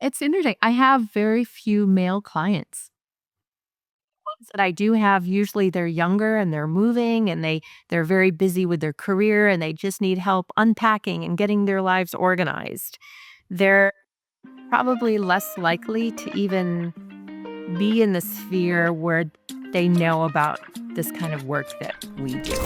It's interesting. I have very few male clients. Ones that I do have, usually they're younger and they're moving and they're very busy with their career and they just need help unpacking and getting their lives organized. They're probably less likely to even be in the sphere where they know about this kind of work that we do.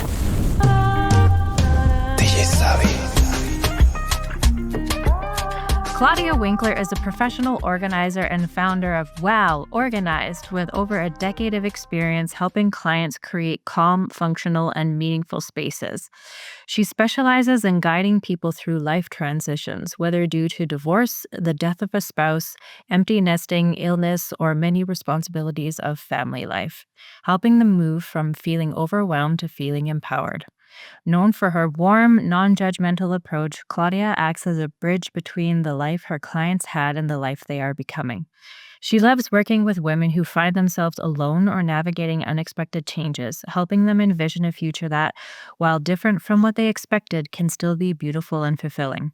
Claudia Winkler is a professional organizer and founder of Wow Organized, with over a decade of experience helping clients create calm, functional, and meaningful spaces. She specializes in guiding people through life transitions, whether due to divorce, the death of a spouse, empty nesting, illness, or many responsibilities of family life, helping them move from feeling overwhelmed to feeling empowered. Known for her warm, non judgmental approach, Claudia acts as a bridge between the life her clients had and the life they are becoming. She loves working with women who find themselves alone or navigating unexpected changes, helping them envision a future that, while different from what they expected, can still be beautiful and fulfilling.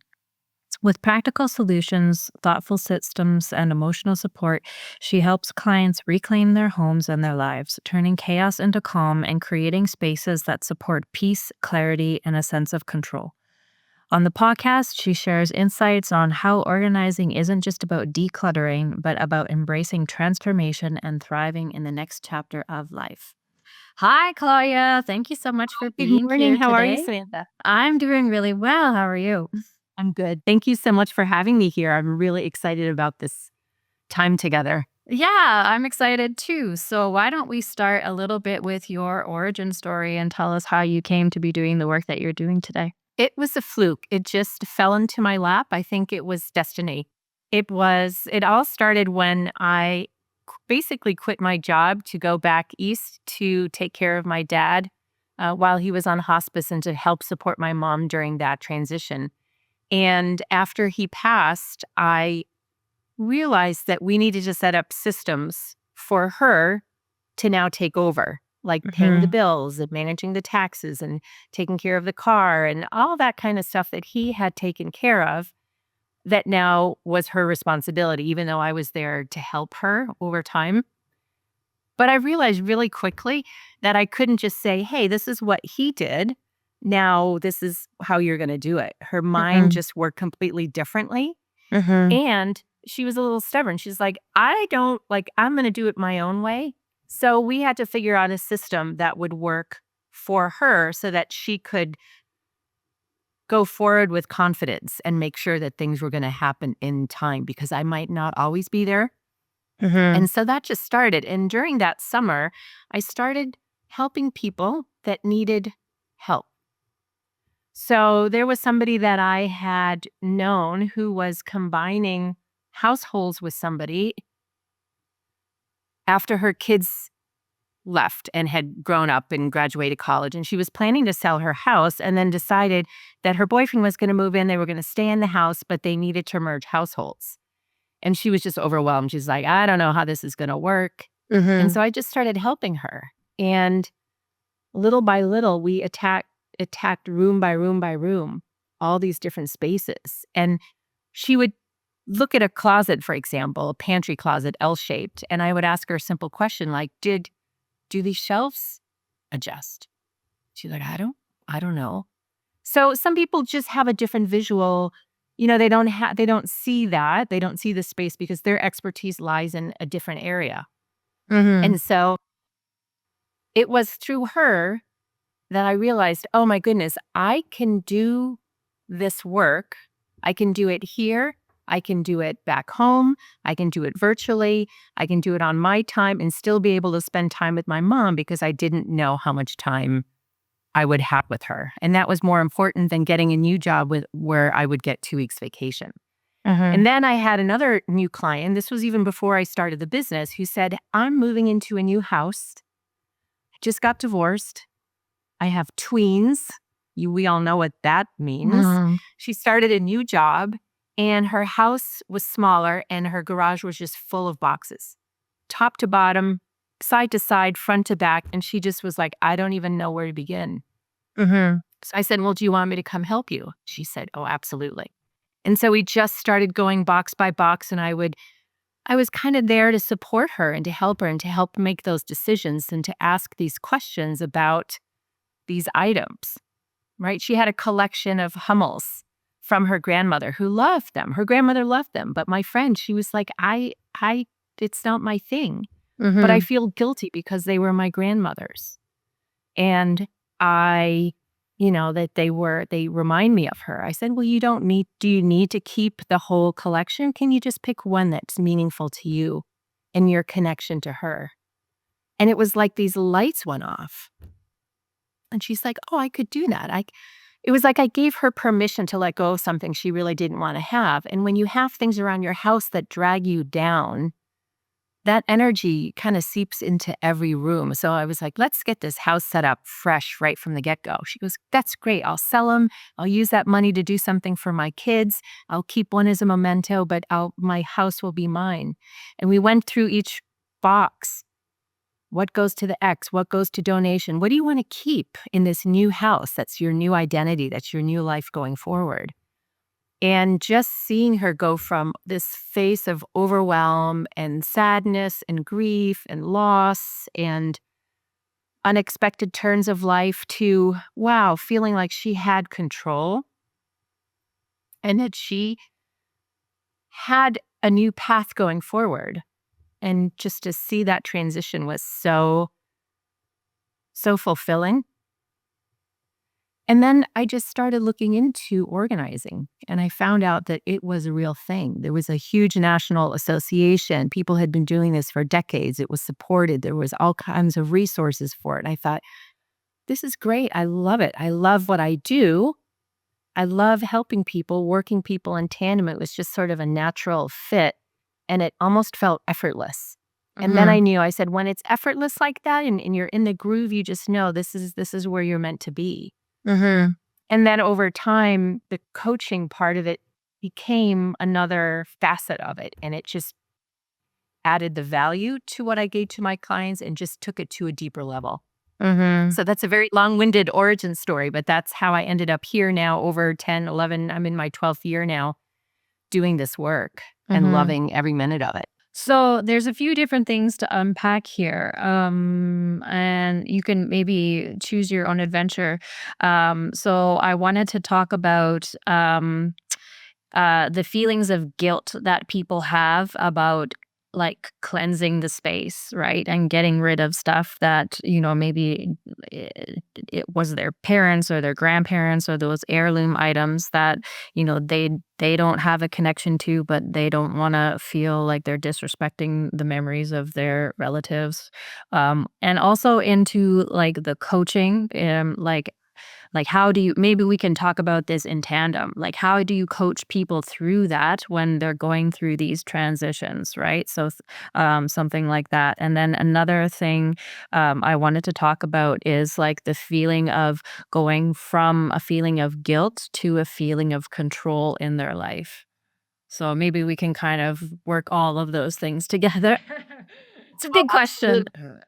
With practical solutions, thoughtful systems, and emotional support, she helps clients reclaim their homes and their lives, turning chaos into calm and creating spaces that support peace, clarity, and a sense of control. On the podcast, she shares insights on how organizing isn't just about decluttering, but about embracing transformation and thriving in the next chapter of life. Hi, Claudia. Thank you so much for Good being morning. here How are you, today. Samantha? I'm doing really well. How are you? I'm good. Thank you so much for having me here. I'm really excited about this time together. Yeah, I'm excited too. So, why don't we start a little bit with your origin story and tell us how you came to be doing the work that you're doing today? It was a fluke. It just fell into my lap. I think it was destiny. It all started when I basically quit my job to go back east to take care of my dad while he was on hospice and to help support my mom during that transition. And after he passed, I realized that we needed to set up systems for her to now take over, like paying the Hmm. bills and managing the taxes and taking care of the car and all that kind of stuff that he had taken care of that now was her responsibility, even though I was there to help her over time. But I realized really quickly that I couldn't just say, hey, this is what he did. Now this is how you're going to do it. Her mind Hmm. just worked completely differently. Hmm. And she was a little stubborn. She's like, I'm going to do it my own way. So we had to figure out a system that would work for her so that she could go forward with confidence and make sure that things were going to happen in time because I might not always be there. Hmm. And so that just started. And during that summer, I started helping people that needed help. So there was somebody that I had known who was combining households with somebody after her kids left and had grown up and graduated college. And she was planning to sell her house and then decided that her boyfriend was going to move in. They were going to stay in the house, but they needed to merge households. And she was just overwhelmed. She's like, I don't know how this is going to work. And Hmm. so I just started helping her. And little by little, we attacked room by room by room, all these different spaces. And she would look at a closet, for example, a pantry closet, L-shaped. And I would ask her a simple question like, do these shelves adjust? She's like, I don't know. So some people just have a different visual. They don't see that. They don't see the space because their expertise lies in a different area. Hmm. And so it was through her that I realized, oh my goodness, I can do this work. I can do it here. I can do it back home. I can do it virtually. I can do it on my time and still be able to spend time with my mom because I didn't know how much time I would have with her. And that was more important than getting a new job where I would get 2 weeks vacation. Hmm. And then I had another new client. This was even before I started the business, who said, I'm moving into a new house. Just got divorced. I have tweens. We all know what that means. Hmm. She started a new job and her house was smaller and her garage was just full of boxes, top to bottom, side to side, front to back. And she just was like, I don't even know where to begin. Hmm. So I said, well, do you want me to come help you? She said, oh, absolutely. And so we just started going box by box, and I was kind of there to support her and to help her and to help make those decisions and to ask these questions about these items, right? She had a collection of Hummels from her grandmother who loved them. Her grandmother loved them, but my friend, she was like, it's not my thing, but I Mhm. feel guilty because they were my grandmother's. And I, that they remind me of her. I said, well, do you need to keep the whole collection? Can you just pick one that's meaningful to you and your connection to her? And it was like these lights went off. And she's like, oh, I could do that. It was like I gave her permission to let go of something she really didn't want to have. And when you have things around your house that drag you down, that energy kind of seeps into every room. So I was like, let's get this house set up fresh right from the get go. She goes, that's great. I'll sell them. I'll use that money to do something for my kids. I'll keep one as a memento, but my house will be mine. And we went through each box. What goes to the X? What goes to donation? What do you want to keep in this new house? That's your new identity. That's your new life going forward. And just seeing her go from this face of overwhelm and sadness and grief and loss and unexpected turns of life to, wow, feeling like she had control and that she had a new path going forward. And just to see that transition was so fulfilling. And then I just started looking into organizing, and I found out that it was a real thing. There was a huge national association. People had been doing this for decades. It was supported. There was all kinds of resources for it. And I thought, this is great. I love it. I love what I do. I love helping people, working people in tandem. It was just sort of a natural fit, and it almost felt effortless. And then I Mhm. knew, I said, when it's effortless like that and you're in the groove, you just know this is where you're meant to be. Mhm. And then over time, the coaching part of it became another facet of it, and it just added the value to what I gave to my clients and just took it to a deeper level. Mhm. So that's a very long-winded origin story, but that's how I ended up here now over 10, 11. I'm in my 12th year now doing this work and Mhm. loving every minute of it. So there's a few different things to unpack here, and you can maybe choose your own adventure. So I wanted to talk about the feelings of guilt that people have about like cleansing the space, right? And getting rid of stuff that, maybe it was their parents or their grandparents or those heirloom items that, they don't have a connection to, but they don't want to feel like they're disrespecting the memories of their relatives. And also into like the coaching, like, how do you maybe we can talk about this in tandem. Like, how do you coach people through that when they're going through these transitions, right? So, something like that. And then another thing I wanted to talk about is like the feeling of going from a feeling of guilt to a feeling of control in their life. So maybe we can kind of work all of those things together. It's a Oh, big question. absolutely.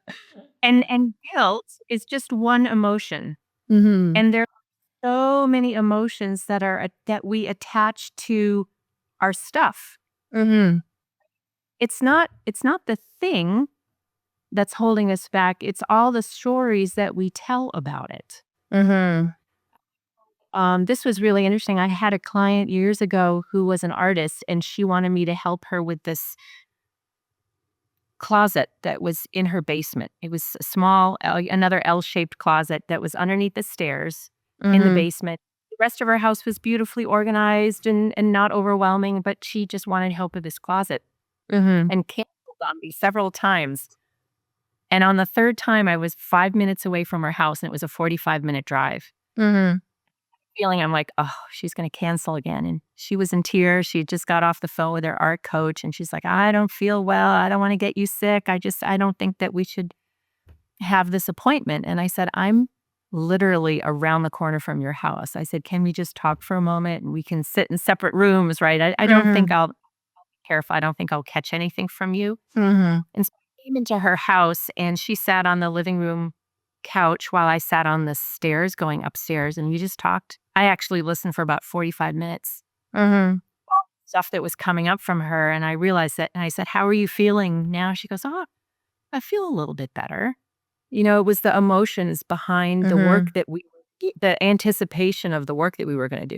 And guilt is just one emotion. Mhm. And there are so many emotions that we attach to our stuff. Mhm. It's not the thing that's holding us back. It's all the stories that we tell about it. Mhm. This was really interesting. I had a client years ago who was an artist, and she wanted me to help her with this closet that was in her basement. It was a small, another L-shaped closet that was underneath the stairs in the Mhm. basement. The rest of her house was beautifully organized and not overwhelming, but she just wanted help with this closet Mhm. and canceled on me several times. And on the third time, I was 5 minutes away from her house, and it was a 45-minute drive. Mhm. Feeling I'm like, "Oh, she's gonna cancel again," and she was in tears. She just got off the phone with her art coach, and she's like, "I don't feel well. I don't wanna get you sick. I don't think that we should have this appointment." And I said, "I'm literally around the corner from your house." I said, "Can we just talk for a moment, and we can sit in separate rooms, right? I don't think Mhm. I'll care if I don't think I'll catch anything from you." Mhm. And so I came into her house, and she sat on the living room couch while I sat on the stairs going upstairs, and we just talked. I actually listened for about 45 minutes. Mhm. Stuff that was coming up from her, and I realized that, and I said, "How are you feeling now?" She goes, "Oh, I feel a little bit better." It was the emotions behind the work Mhm. that the anticipation of the work that we were gonna do.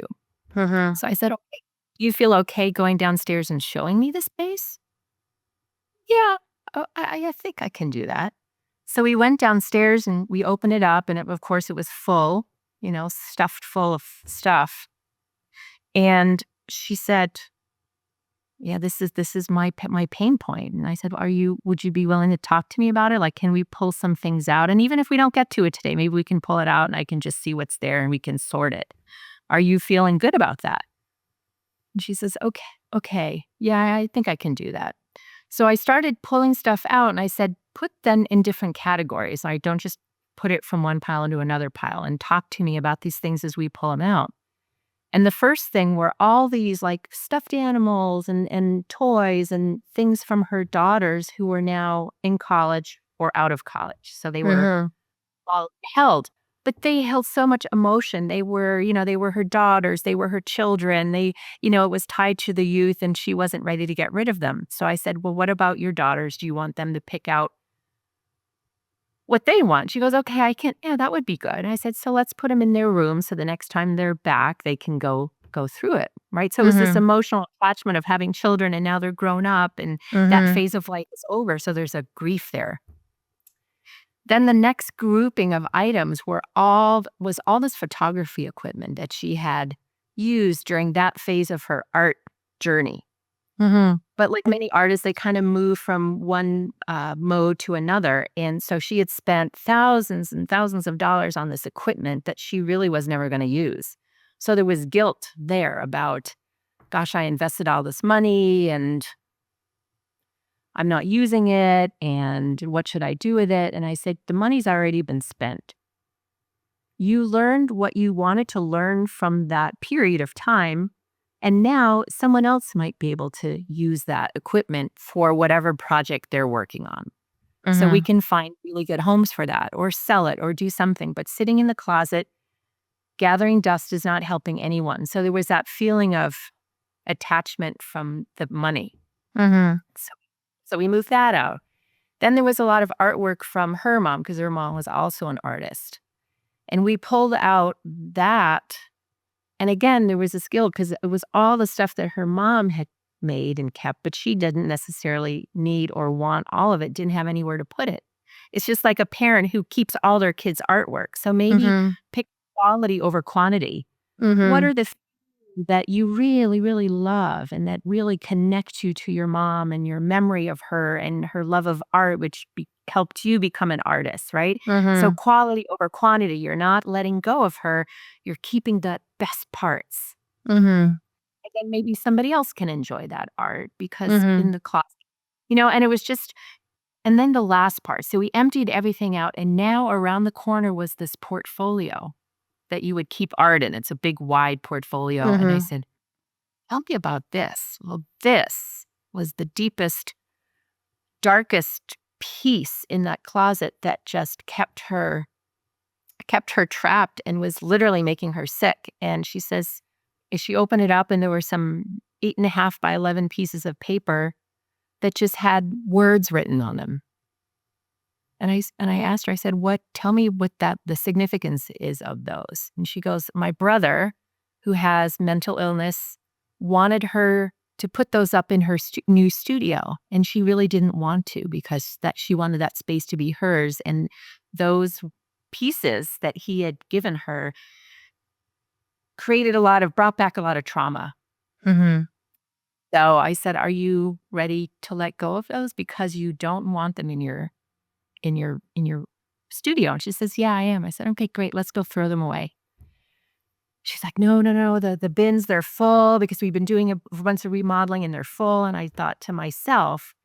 Mhm. So I said, "Okay, you feel okay going downstairs and showing me the space?" "Yeah, I think I can do that." So we went downstairs and we opened it up, and of course, it was full, stuffed full of stuff. And she said, "Yeah, this is my pain point." And I said, "Would you be willing to talk to me about it? Like, can we pull some things out? And even if we don't get to it today, maybe we can pull it out and I can just see what's there and we can sort it. Are you feeling good about that?" And she says, "Okay, okay. Yeah, I think I can do that." So I started pulling stuff out and I said, "Put them in different categories. I don't just put it from one pile into another pile, and talk to me about these things as we pull them out." And the first thing were all these like stuffed animals and toys and things from her daughters who were now in college or out of college. So they were Mhm. all held, but they held so much emotion. They were her daughters, they were her children. It was tied to the youth and she wasn't ready to get rid of them. So I said, "Well, what about your daughters? Do you want them to pick out what they want?" She goes, "Okay, I can, yeah, that would be good." And I said, "So let's put them in their room so the next time they're back, they can go through it." Right. So it was this Mhm. emotional attachment of having children and now they're grown up and that Mhm. phase of life is over. So there's a grief there. Then the next grouping of items was all this photography equipment that she had used during that phase of her art journey. Mhm. But like many artists, they kind of move from one mode to another. And so she had spent thousands and thousands of dollars on this equipment that she really was never going to use. So there was guilt there about, gosh, I invested all this money and I'm not using it. And what should I do with it? And I said, the money's already been spent. You learned what you wanted to learn from that period of time. And now someone else might be able to use that equipment for whatever project they're working on. So we Mhm. can find really good homes for that or sell it or do something. But sitting in the closet, gathering dust is not helping anyone. So there was that feeling of attachment from the money. Mhm. So, so we moved that out. Then there was a lot of artwork from her mom because her mom was also an artist. And we pulled out that. And again, there was a skill because it was all the stuff that her mom had made and kept, but she didn't necessarily need or want all of it, didn't have anywhere to put it. It's just like a parent who keeps all their kids' artwork. So maybe Mhm. pick quality over quantity. What Mhm. are the that you really, really love and that really connect you to your mom and your memory of her and her love of art, which helped you become an artist, right? So, Mhm. quality over quantity. You're not letting go of her, you're keeping the best parts. Mhm. And then maybe somebody else can enjoy that art because in Mhm. the closet, and it was just, and then the last part. So, we emptied everything out, and now around the corner was this portfolio that you would keep art in. It's a big, wide portfolio. And I Mhm. said, "Tell me about this." Well, this was the deepest, darkest piece in that closet that just kept her trapped and was literally making her sick. And she says, she opened it up and there were some 8.5 by 11 pieces of paper that just had words written on them. And I asked her, I said, tell me what the significance is of those. And she goes, my brother, who has mental illness, wanted her to put those up in her new studio. And she really didn't want to because she wanted that space to be hers. And those pieces that he had given her brought back a lot of trauma. Mhm. So I said, are you ready to let go of those because you don't want them in your studio? And she says, yeah, I am. I said, okay, great. Let's go throw them away. She's like, no, no, no. The bins, they're full because we've been doing a bunch of remodeling and they're full. And I thought to myself,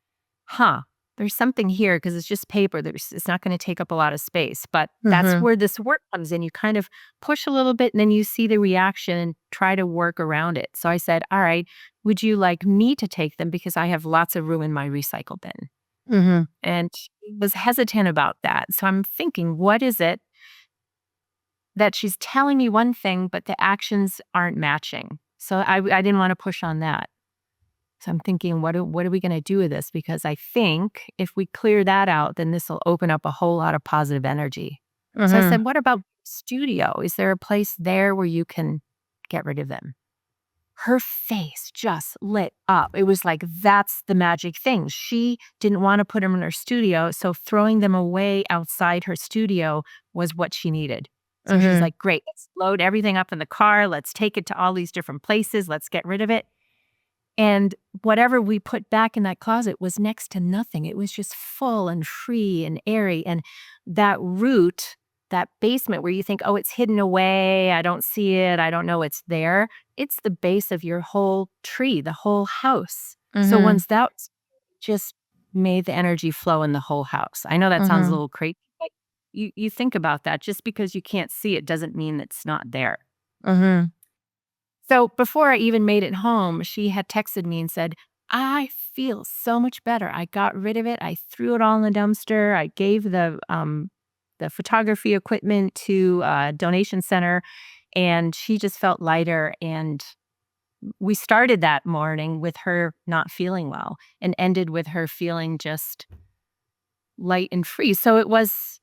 huh, there's something here because it's just paper. It's not going to take up a lot of space. But that's Mhm. where this work comes in. You kind of push a little bit and then you see the reaction and try to work around it. So I said, all right, would you like me to take them because I have lots of room in my recycle bin? Mhm. And she was hesitant about that. So I'm thinking, what is it that she's telling me one thing, but the actions aren't matching? So I didn't want to push on that. So I'm thinking, what are we going to do with this? Because I think if we clear that out, then this will open up a whole lot of positive energy. So I Mhm. said, what about studio? Is there a place there where you can get rid of them? Her face just lit up. It was like, that's the magic thing. She didn't want to put them in her studio. So throwing them away outside her studio was what she needed. So she's Mhm. like, great, let's load everything up in the car. Let's take it to all these different places. Let's get rid of it. And whatever we put back in that closet was next to nothing. It was just full and free and airy. And that root, that basement where you think, oh, it's hidden away. I don't see it. I don't know it's there. It's the base of your whole tree, the whole house. So Mhm. once that's just made the energy flow in the whole house. I know that sounds a Mhm. little crazy, but you think about that. Just because you can't see it doesn't mean it's not there. Mhm. So before I even made it home, she had texted me and said, I feel so much better. I got rid of it. I threw it all in the dumpster. I gave the photography equipment to a donation center, and she just felt lighter. And we started that morning with her not feeling well and ended with her feeling just light and free. So it was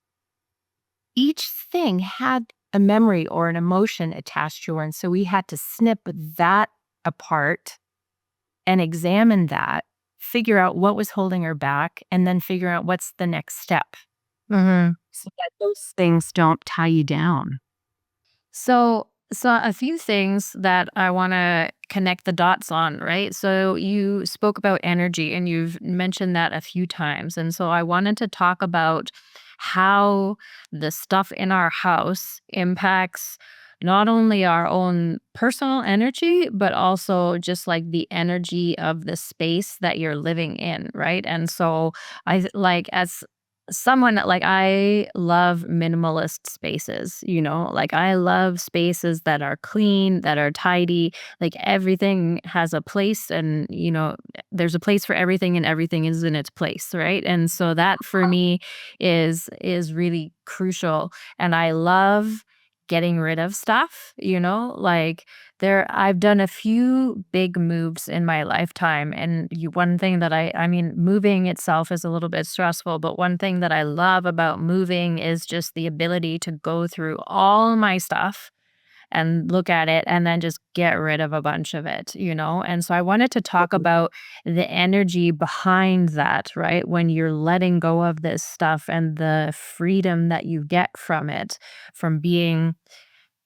each thing had a memory or an emotion attached to her. And so we had to snip that apart and examine that, figure out what was holding her back, and then figure out what's the next step Mhm. so that those things don't tie you down. So a few things that I want to connect the dots on, right? So you spoke about energy and you've mentioned that a few times. And so I wanted to talk about how the stuff in our house impacts not only our own personal energy, but also just like the energy of the space that you're living in, right? And so like as someone that like I love minimalist spaces, like I love spaces that are clean, that are tidy, like everything has a place and there's a place for everything and everything is in its place, right? And so that for me is really crucial and I love getting rid of stuff, like I've done a few big moves in my lifetime, and one thing that I mean, moving itself is a little bit stressful, but one thing that I love about moving is just the ability to go through all my stuff and look at it and then just get rid of a bunch of it. And so I wanted to talk about the energy behind that, right? When you're letting go of this stuff and the freedom that you get from it, from being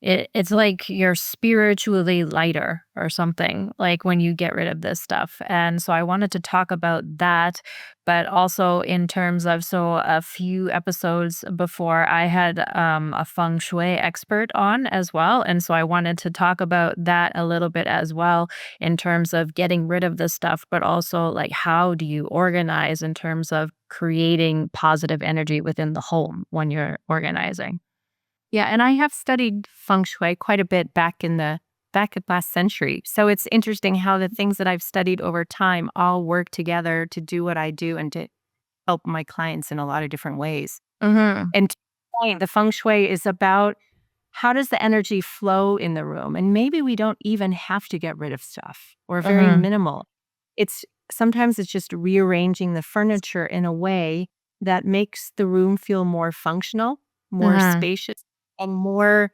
it's like you're spiritually lighter or something, like, when you get rid of this stuff, and so I wanted to talk about that, but also in terms of so a few episodes before, I had, a Feng Shui expert on as well, and so I wanted to talk about that a little bit as well in terms of getting rid of this stuff, but also, like, how do you organize in terms of creating positive energy within the home when you're organizing? Yeah, and I have studied feng shui quite a bit back at last century. So it's interesting how the things that I've studied over time all work together to do what I do and to help my clients in a lot of different ways. Mhm. And to your point, the feng shui is about how does the energy flow in the room? And maybe we don't even have to get rid of stuff or very Mhm. minimal. It's sometimes it's just rearranging the furniture in a way that makes the room feel more functional, more Mhm. spacious, and more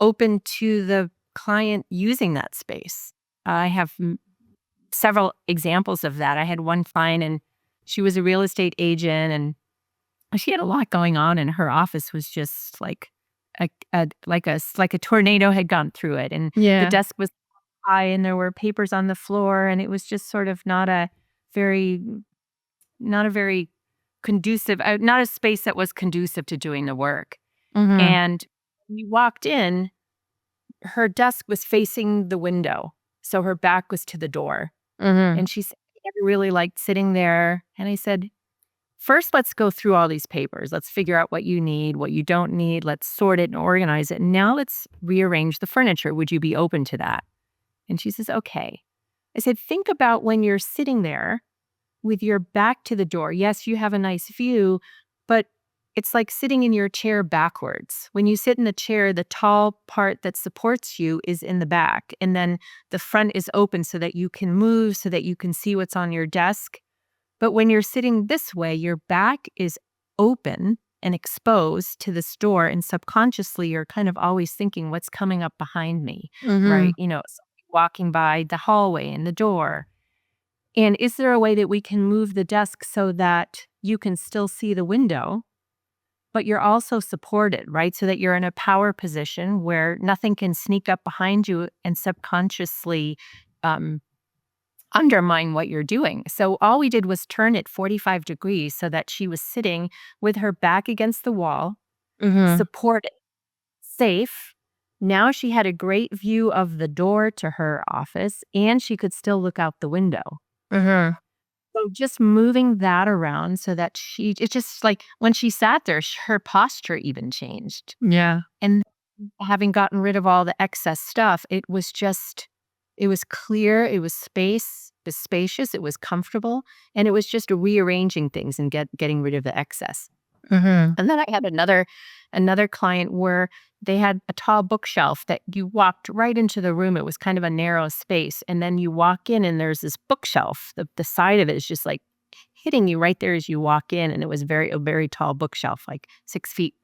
open to the client using that space. I have several examples of that. I had one client and she was a real estate agent and she had a lot going on and her office was just like like a tornado had gone through it and the Yeah. desk was high and there were papers on the floor and it was just sort of very not a very conducive not a space that was conducive to doing the work. Mhm. And we walked in, her desk was facing the window, so her back was to the door. Mhm. And she said, "I never really liked sitting there." And I said, "First, let's go through all these papers. Let's figure out what you need, what you don't need. Let's sort it and organize it. And now let's rearrange the furniture. Would you be open to that?" And she says, "Okay." I said, "Think about when you're sitting there with your back to the door. Yes, you have a nice view, but it's like sitting in your chair backwards. When you sit in the chair, the tall part that supports you is in the back, and then the front is open so that you can move, so that you can see what's on your desk. But when you're sitting this way, your back is open and exposed to this door, and subconsciously you're kind of always thinking what's coming up behind me, Mhm. right? Somebody walking by the hallway and the door. And is there a way that we can move the desk so that you can still see the window, but you're also supported, right? So that you're in a power position where nothing can sneak up behind you and subconsciously um, undermine what you're doing. So all we did was turn it 45 degrees so that she was sitting with her back against the wall, Mhm. supported, safe. Now she had a great view of the door to her office, and she could still look out the window. Mhm. So just moving that around so that it's just like when she sat there, her posture even changed. Yeah. And having gotten rid of all the excess stuff, it was clear, it was spacious, it was comfortable, and it was just rearranging things and getting rid of the excess. Mhm. And then I had another client where they had a tall bookshelf that you walked right into the room. It was kind of a narrow space. And then you walk in and there's this bookshelf. The side of it is just like hitting you right there as you walk in. And it was a very tall bookshelf, like 6 feet.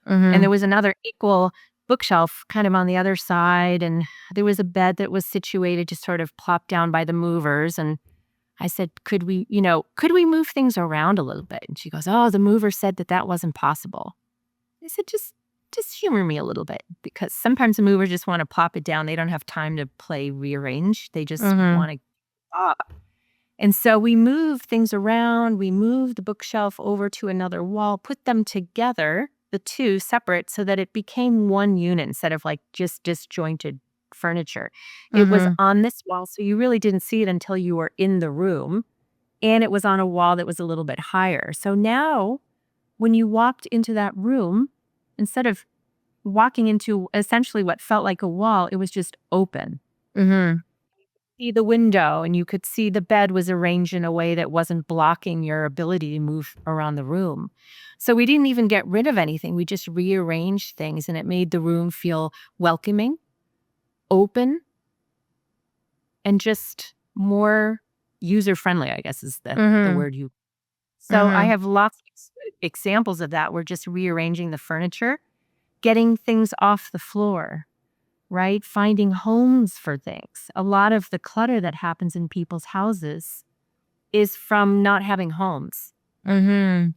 And there Mhm. was another equal bookshelf kind of on the other side. And there was a bed that was situated to sort of plop down by the movers. And I said, could we move things around a little bit? And she goes, oh, the mover said that that wasn't possible. I said, just humor me a little bit, because sometimes the movers just want to plop it down. They don't have time to play rearrange. They just Mhm. want to up. And so we moved things around. We moved the bookshelf over to another wall, put them together, the two separate, so that it became one unit instead of like just disjointed furniture. It was Mhm. on this wall, so you really didn't see it until you were in the room. And it was on a wall that was a little bit higher. So now, when you walked into that room, instead of walking into essentially what felt like a wall, it was just open. Mhm. See the window, and you could see the bed was arranged in a way that wasn't blocking your ability to move around the room. So we didn't even get rid of anything. We just rearranged things, and it made the room feel welcoming, open, and just more user friendly, I guess is the Mhm. word you. So I Mhm. have lots of examples of that. We're just rearranging the furniture, getting things off the floor, right? Finding homes for things. A lot of the clutter that happens in people's houses is from not having homes, Mhm.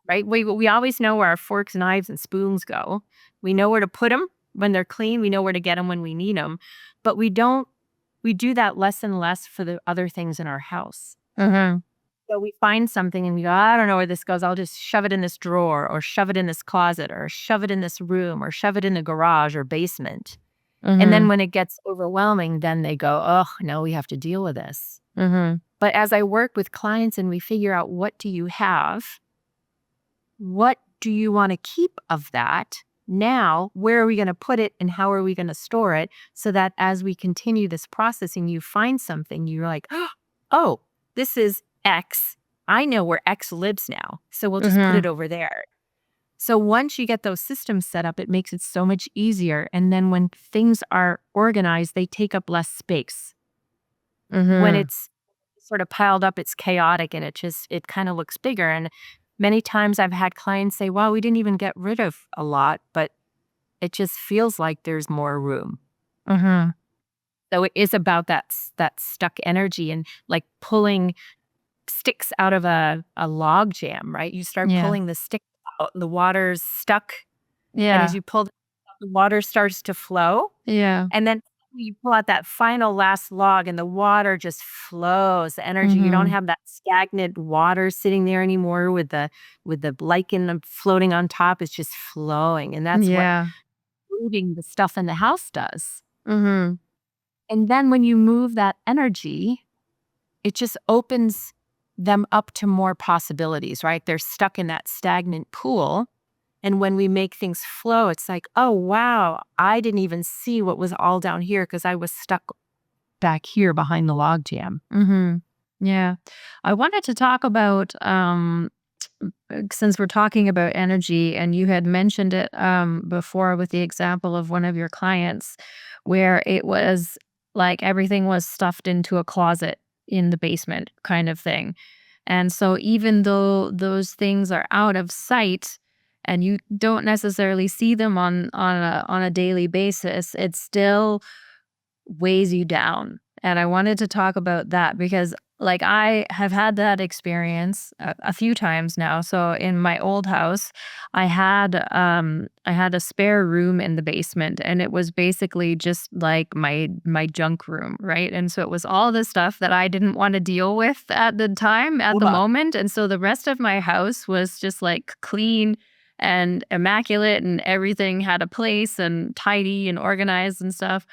right? We always know where our forks, knives, and spoons go. We know where to put them when they're clean. We know where to get them when we need them. But we do that less and less for the other things in our house. Mhm. So we find something and we go, I don't know where this goes. I'll just shove it in this drawer, or shove it in this closet, or shove it in this room, or shove it in the garage or basement. And then Mhm. when it gets overwhelming, then they go, oh, no, we have to deal with this. Mhm. But as I work with clients and we figure out, what do you have? What do you want to keep of that? Now, where are we going to put it and how are we going to store it, so that as we continue this process and you find something, you're like, oh, this is X. I know where X lives now. So we'll just put it Mhm. over there. So once you get those systems set up, it makes it so much easier. And then when things are organized, they take up less space. When Mhm. it's sort of piled up, it's chaotic, and it kind of looks bigger. And many times I've had clients say, wow, we didn't even get rid of a lot, but it just feels like there's more room. Mhm. So it is about that stuck energy, and like pulling sticks out of a log jam, right? You start Yeah. pulling the stick out, the water's stuck. And as Yeah. you pull, the water starts to flow. Yeah. And then you pull out that final last log and the water just flows, the energy. You don't Mhm. have that stagnant water sitting there anymore with the lichen floating on top. It's just flowing. And that's what Yeah. moving the stuff in the house does. Mhm. And then when you move that energy, it just opens them up to more possibilities, right? They're stuck in that stagnant pool. And when we make things flow, it's like, oh, wow, I didn't even see what was all down here because I was stuck back here behind the log jam. Mhm. Yeah. I wanted to talk about since we're talking about energy, and you had mentioned it before with the example of one of your clients where it was like everything was stuffed into a closet in the basement kind of thing. And so even though those things are out of sight and you don't necessarily see them on a daily basis, it still weighs you down. And I wanted to talk about that because like I have had that experience a few times now. So in my old house, I had a spare room in the basement, and it was basically just like my junk room, right? And so it was all the stuff that I didn't want to deal with at the time, at the Uba. moment. And so the rest of my house was just like clean and immaculate, and everything had a place and tidy and organized and stuff.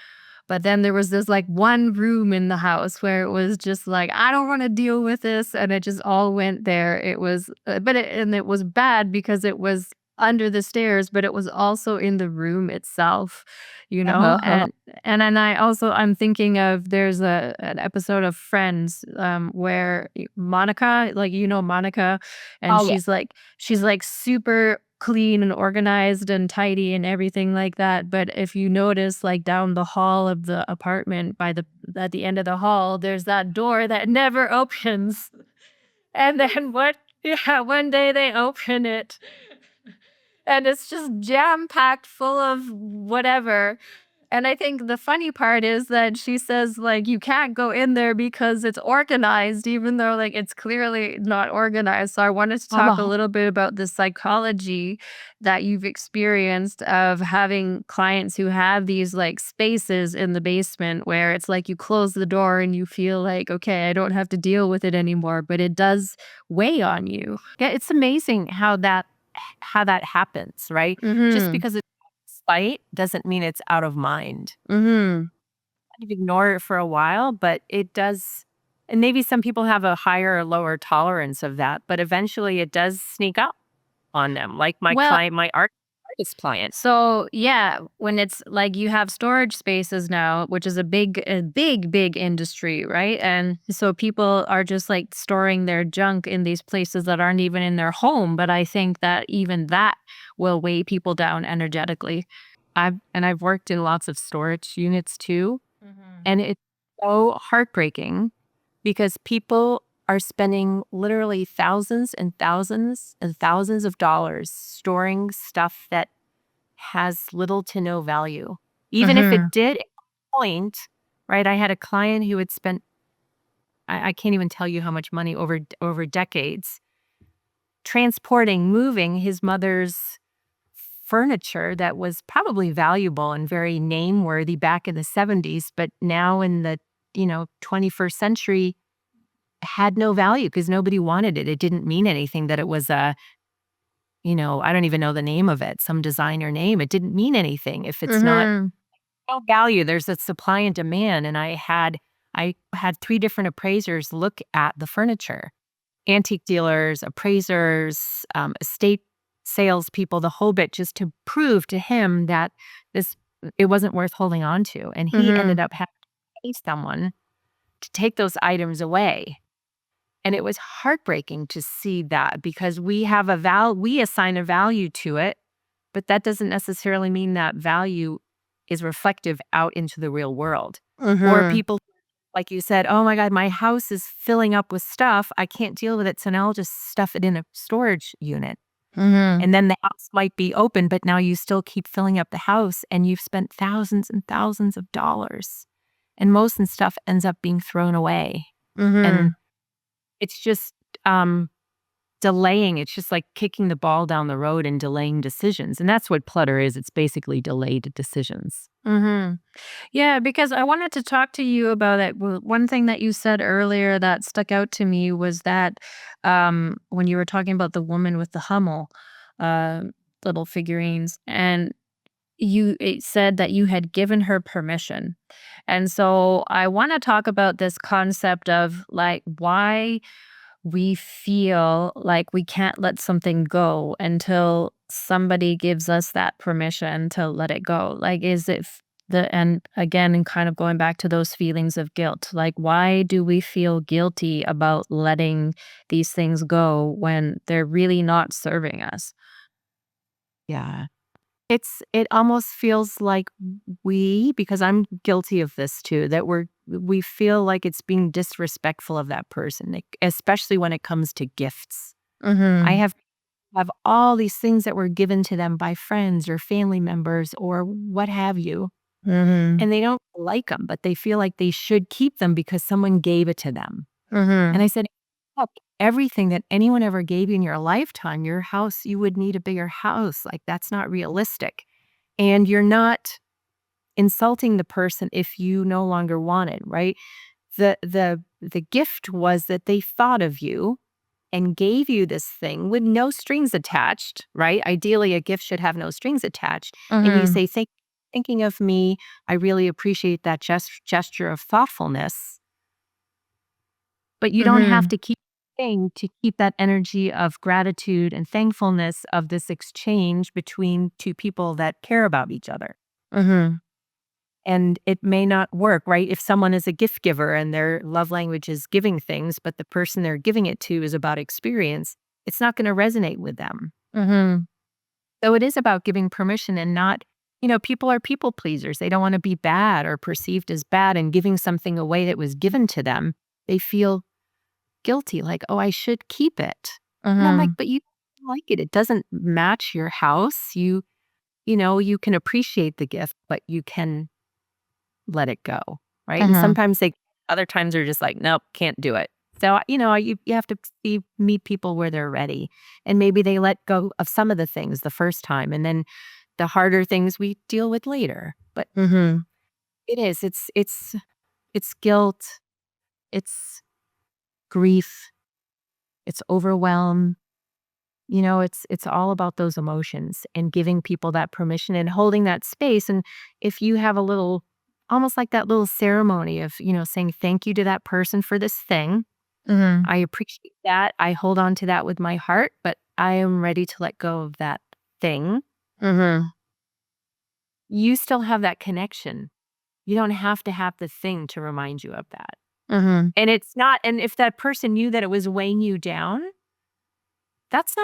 But then there was this like one room in the house where it was just like, I don't want to deal with this. And it just all went there. It was, and it was bad because it was under the stairs, but it was also in the room itself, you know? Uh-huh. And then I'm thinking of, there's an episode of Friends where Monica, like, Monica, and Oh, yeah. she's like super clean and organized and tidy and everything like that. But if you notice, like down the hall of the apartment, at the end of the hall, there's that door that never opens. And then what? Yeah, one day they open it, and it's just jam packed full of whatever. And I think the funny part is that she says, like, you can't go in there because it's organized, even though, like, it's clearly not organized. So I wanted to talk a Uh-huh. little bit about the psychology that you've experienced of having clients who have these, like, spaces in the basement where it's like you close the door and you feel like, okay, I don't have to deal with it anymore, but it does weigh on you. Yeah, it's amazing how that happens, right? Just Mhm. because it's spite doesn't mean it's out of mind. Mhm. You ignore it for a while, but it does, and maybe some people have a higher or lower tolerance of that, but eventually it does sneak up on them. Like my Well, client, artist client. so, yeah, when it's like you have storage spaces now, which is big industry, right? And so people are just like storing their junk in these places that aren't even in their home. But I think that even that will weigh people down energetically. I've worked in lots of storage units too, Mhm. and it's so heartbreaking because people are spending literally thousands and thousands and thousands of dollars storing stuff that has little to no value. Even if it Mhm. did at one point, right? I had a client who had spent, I can't even tell you how much money over decades transporting, moving his mother's furniture that was probably valuable and very name worthy back in the 70s, but now in the, 21st century had no value because nobody wanted it. It didn't mean anything that it was I don't even know the name of it, some designer name. It didn't mean anything if it's not Mhm. no value. There's a supply and demand. And I had 3 different appraisers look at the furniture. Antique dealers, appraisers, estate salespeople, the whole bit, just to prove to him that this it wasn't worth holding on to. And he ended Mhm. up having to pay someone to take those items away. And it was heartbreaking to see that because we assign a value to it, but that doesn't necessarily mean that value is reflective out into the real world. Or Mhm. people, like you said, "Oh my god, my house is filling up with stuff. I can't deal with it, so now I'll just stuff it in a storage unit." Mhm. And then the house might be open, but now you still keep filling up the house and you've spent thousands and thousands of dollars. And most and stuff ends up being thrown away. And Mhm. it's just um delaying. It's just like kicking the ball down the road and delaying decisions. And that's what clutter is. It's basically delayed decisions. Mhm. Yeah, because I wanted to talk to you about it. One thing that you said earlier that stuck out to me was that when you were talking about the woman with the Hummel uh, little figurines, and it said that you had given her permission. And so I want to talk about this concept of like why we feel like we can't let something go until somebody gives us that permission to let it go. Like, is it And again, and kind of going back to those feelings of guilt, like, why do we feel guilty about letting these things go when they're really not serving us? Yeah. It almost feels like because I'm guilty of this too, that we feel like it's being disrespectful of that person, like, especially when it comes to gifts. I Mhm. have all these things that were given to them by friends or family members or what have you, Mhm. and they don't like them, but they feel like they should keep them because someone gave it to them. And Mhm. I said, "Look, everything that anyone ever gave you in your lifetime, your house, you would need a bigger house. Like, that's not realistic. And you're not insulting the person if you no longer want it, right? The gift was that they thought of you and gave you this thing with no strings attached, right? Ideally, a gift should have no strings attached. And you Mhm. say, thinking of me, I really appreciate that gesture of thoughtfulness, but you don't have Mhm. to keep thing to keep that energy of gratitude and thankfulness of this exchange between two people that care about each other. Mhm. And it may not work, right? If someone is a gift giver and their love language is giving things, but the person they're giving it to is about experience, it's not going to resonate with them. Mhm. So it is about giving permission and not, people are people pleasers. They don't want to be bad or perceived as bad, and giving something away that was given to them, they feel guilty, like, "Oh, I should keep it." And I'm like, Mhm. "But you like it. It doesn't match your house. You can appreciate the gift, but you can let it go." Right? And Mhm. sometimes other times they're just like, "Nope, can't do it." So, you have to meet people where they're ready. And maybe they let go of some of the things the first time, and then the harder things we deal with later. But Mhm. it's guilt, it's grief, it's overwhelm. It's all about those emotions and giving people that permission and holding that space. And if you have a little, almost like that little ceremony of, saying thank you to that person for this thing. Mhm. I appreciate that. I hold on to that with my heart, but I am ready to let go of that thing. Mhm. You still have that connection. You don't have to have the thing to remind you of that. Mhm. And it's not, and if that person knew that it was weighing you down, that's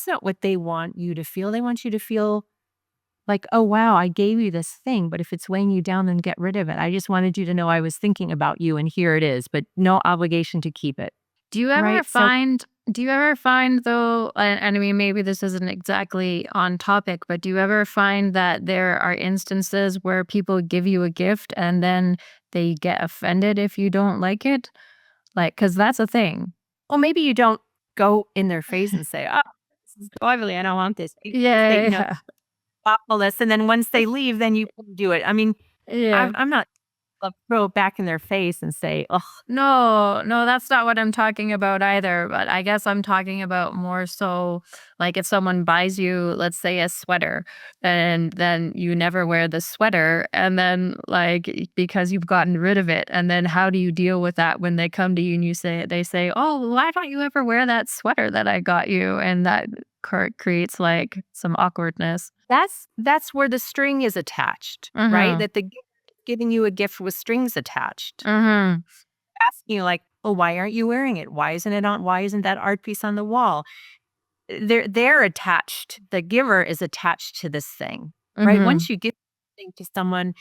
not what they want you to feel. They want you to feel like, "Oh, wow, I gave you this thing, but if it's weighing you down, then get rid of it. I just wanted you to know I was thinking about you, and here it is, but no obligation to keep it." Do you ever Right? So find though, and I mean, maybe this isn't exactly on topic, but do you ever find that there are instances where people give you a gift and then they get offended if you don't like it? Like, cause that's a thing. well, maybe you don't go in their face and say, "Oh, this is lovely. I don't want this." You say, Yeah, yeah. thoughtfulness, and then once they leave, then you can do it. I mean, Yeah. I'm not throw it back in their face and say, "Ugh." No, no, that's not what I'm talking about either. But I guess I'm talking about more so like if someone buys you, let's say, a sweater, and then you never wear the sweater, and then because you've gotten rid of it, and then how do you deal with that when they come to you and they say, "Oh, why don't you ever wear that sweater that I got you?" And that creates like some awkwardness. That's where the string is attached, right? Mhm. That the giver is giving you a gift with strings attached. Mhm. Asking you like, "Well, why aren't you wearing it? Why isn't that art piece on the wall?" They're attached. The giver is attached to this thing, right? Mhm. Once you give something to someone,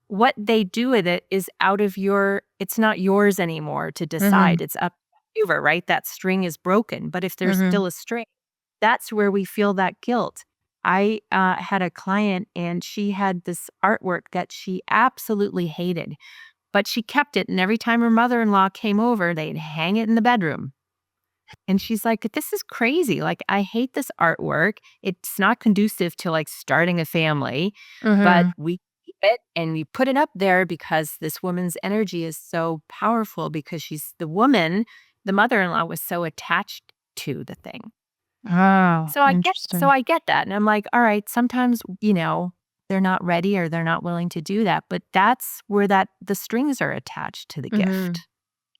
what they do with it is it's not yours anymore to decide. Mhm. It's up to the giver, right? That string is broken. But if there's Mhm. still a string, that's where we feel that guilt. I had a client and she had this artwork that she absolutely hated, but she kept it. And every time her mother in law came over, they'd hang it in the bedroom. And she's like, "This is crazy. Like, I hate this artwork. It's not conducive to like starting a family, but Mhm. we keep it and we put it up there because this woman's energy is so powerful because she's the woman, the mother-in-law was so attached to the thing." Oh, So interesting. I get that. And I'm like, all right, sometimes, they're not ready or they're not willing to do that, but that's where the strings are attached to the Mhm. gift.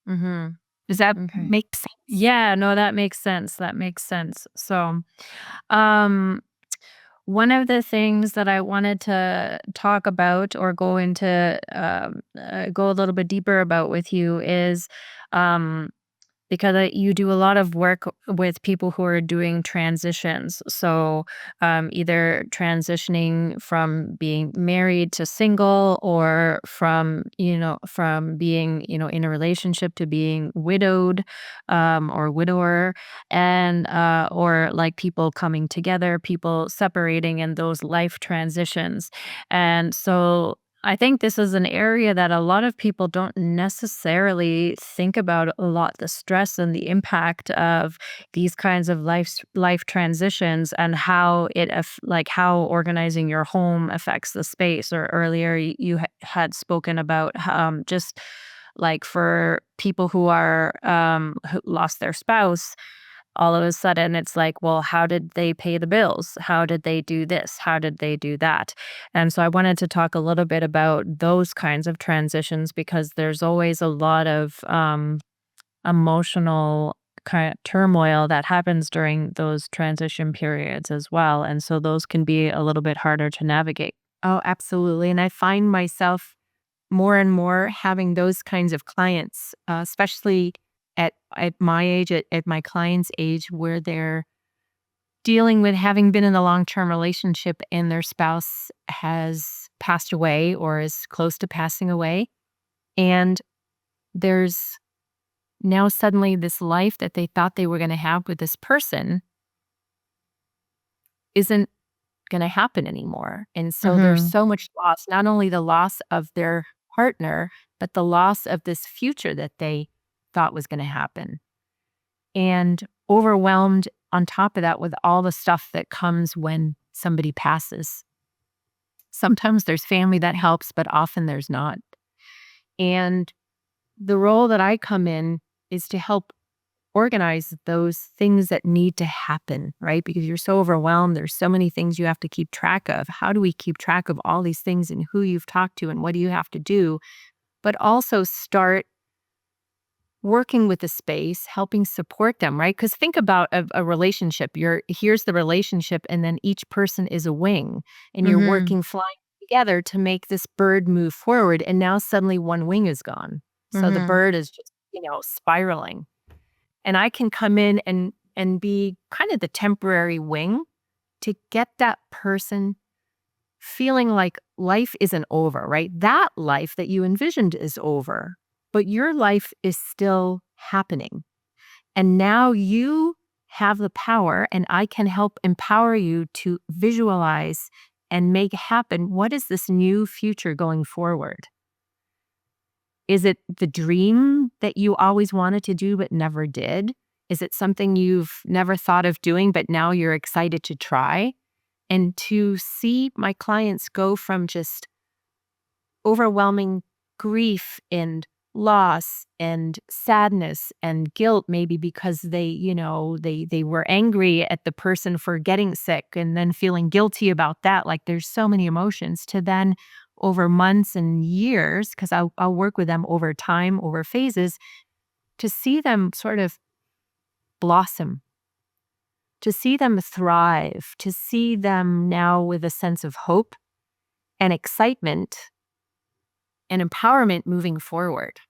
Mhm. Does that Okay. make sense? Yeah, no, that makes sense. That makes sense. So, um, One of the things that I wanted to talk about or go a little bit deeper about with you is um, because you do a lot of work with people who are doing transitions. So, either transitioning from being married to single, or from being, in a relationship to being widowed, or widower, and or like people coming together, people separating, and those life transitions. And so, I think this is an area that a lot of people don't necessarily think about a lot, the stress and the impact of these kinds of life transitions, and how how organizing your home affects the space. Or earlier you had spoken about just like for people who lost their spouse, all of a sudden it's like, well, how did they pay the bills? How did they do this? How did they do that? And so I wanted to talk a little bit about those kinds of transitions, because there's always a lot of emotional kind of turmoil that happens during those transition periods as well. And so those can be a little bit harder to navigate. Oh, absolutely. And I find myself more and more having those kinds of clients, especially at my age, at my client's age, where they're dealing with having been in a long-term relationship and their spouse has passed away or is close to passing away. And there's now suddenly this life that they thought they were going to have with this person isn't going to happen anymore. And so there's Mhm. so much loss, not only the loss of their partner, but the loss of this future that they thought was going to happen. And overwhelmed on top of that with all the stuff that comes when somebody passes. Sometimes there's family that helps, but often there's not. And the role that I come in is to help organize those things that need to happen, right? Because you're so overwhelmed. There's so many things you have to keep track of. How do we keep track of all these things and who you've talked to and what do you have to do? But also start working with the space, helping support them, right? Because think about a relationship. Here's the relationship, and then each person is a wing, and you're Mhm. working, flying together to make this bird move forward. And now suddenly one wing is gone. So the Mhm. bird is just, spiraling. And I can come in and be kind of the temporary wing to get that person feeling like life isn't over, right? That life that you envisioned is over, but your life is still happening. And now you have the power, and I can help empower you to visualize and make happen. What is this new future going forward? Is it the dream that you always wanted to do but never did? Is it something you've never thought of doing, but now you're excited to try? And to see my clients go from just overwhelming grief and loss and sadness and guilt, maybe because they were angry at the person for getting sick and then feeling guilty about that. Like there's so many emotions, to then over months and years, because I'll work with them over time, over phases, to see them sort of blossom, to see them thrive, to see them now with a sense of hope and excitement and empowerment moving forward.